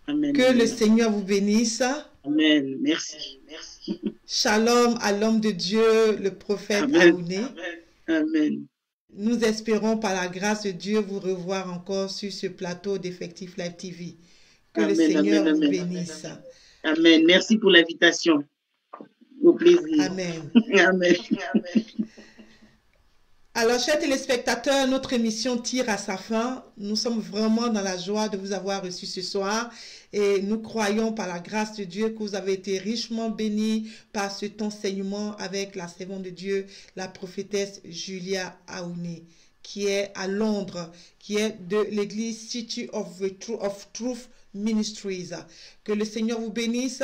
Speaker 2: Amen.
Speaker 1: Que le Seigneur vous bénisse.
Speaker 2: Amen. Merci.
Speaker 1: Shalom à l'homme de Dieu, le prophète Aoune.
Speaker 2: Amen.
Speaker 1: Nous espérons par la grâce de Dieu vous revoir encore sur ce plateau d'Effectif Live TV. Que le Seigneur vous bénisse.
Speaker 2: Amen. Merci pour l'invitation. Au plaisir.
Speaker 1: Amen.
Speaker 2: Amen.
Speaker 1: Alors, chers téléspectateurs, notre émission tire à sa fin. Nous sommes vraiment dans la joie de vous avoir reçus ce soir et nous croyons par la grâce de Dieu que vous avez été richement bénis par cet enseignement avec la servante de Dieu, la prophétesse Julia Aoune, qui est à Londres, qui est de l'église City of Truth Ministries. Que le Seigneur vous bénisse.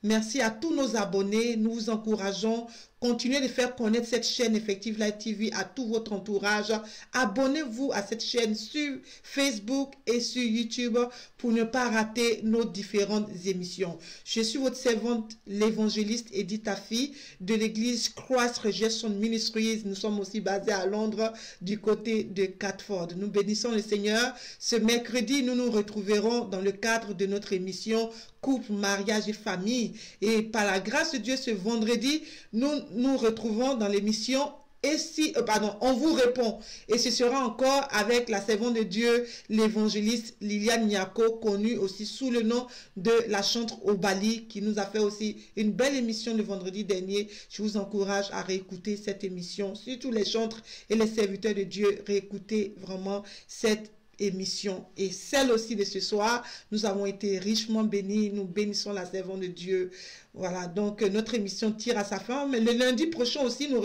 Speaker 1: Merci à tous nos abonnés. Nous vous encourageons. Continuez de faire connaître cette chaîne Effective Live TV à tout votre entourage. Abonnez-vous à cette chaîne sur Facebook et sur YouTube pour ne pas rater nos différentes émissions. Je suis votre servante, l'évangéliste Edith Afi de l'église Christ Rejection Ministries. Nous sommes aussi basés à Londres du côté de Catford. Nous bénissons le Seigneur. Ce mercredi, nous nous retrouverons dans le cadre de notre émission Couple, mariage et famille. Et par la grâce de Dieu, ce vendredi, nous nous retrouvons dans l'émission Et si, on vous répond. Et ce sera encore avec la servante de Dieu, l'évangéliste Liliane Nyako, connue aussi sous le nom de la chantre au Bali, qui nous a fait aussi une belle émission le vendredi dernier. Je vous encourage à réécouter cette émission. Surtout les chantres et les serviteurs de Dieu, réécoutez vraiment cette émission. Et celle aussi de ce soir, nous avons été richement bénis. Nous bénissons la servante de Dieu. Voilà, donc notre émission tire à sa fin. Mais le lundi prochain aussi, nous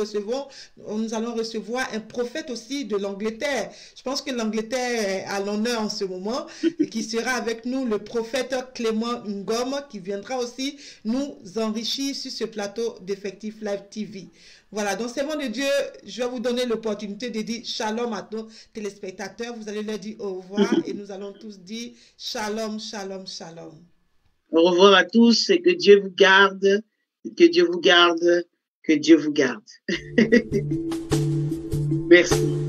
Speaker 1: allons recevoir un prophète aussi de l'Angleterre. Je pense que l'Angleterre est à l'honneur en ce moment et qui sera avec nous, le prophète Clément Ngom, qui viendra aussi nous enrichir sur ce plateau d'Effective Live TV. Voilà, donc servant de Dieu, je vais vous donner l'opportunité de dire shalom à nos téléspectateurs. Vous allez leur dire au revoir et nous allons tous dire shalom, shalom, shalom.
Speaker 2: Au revoir à tous et que Dieu vous garde, que Dieu vous garde, que Dieu vous garde. Merci.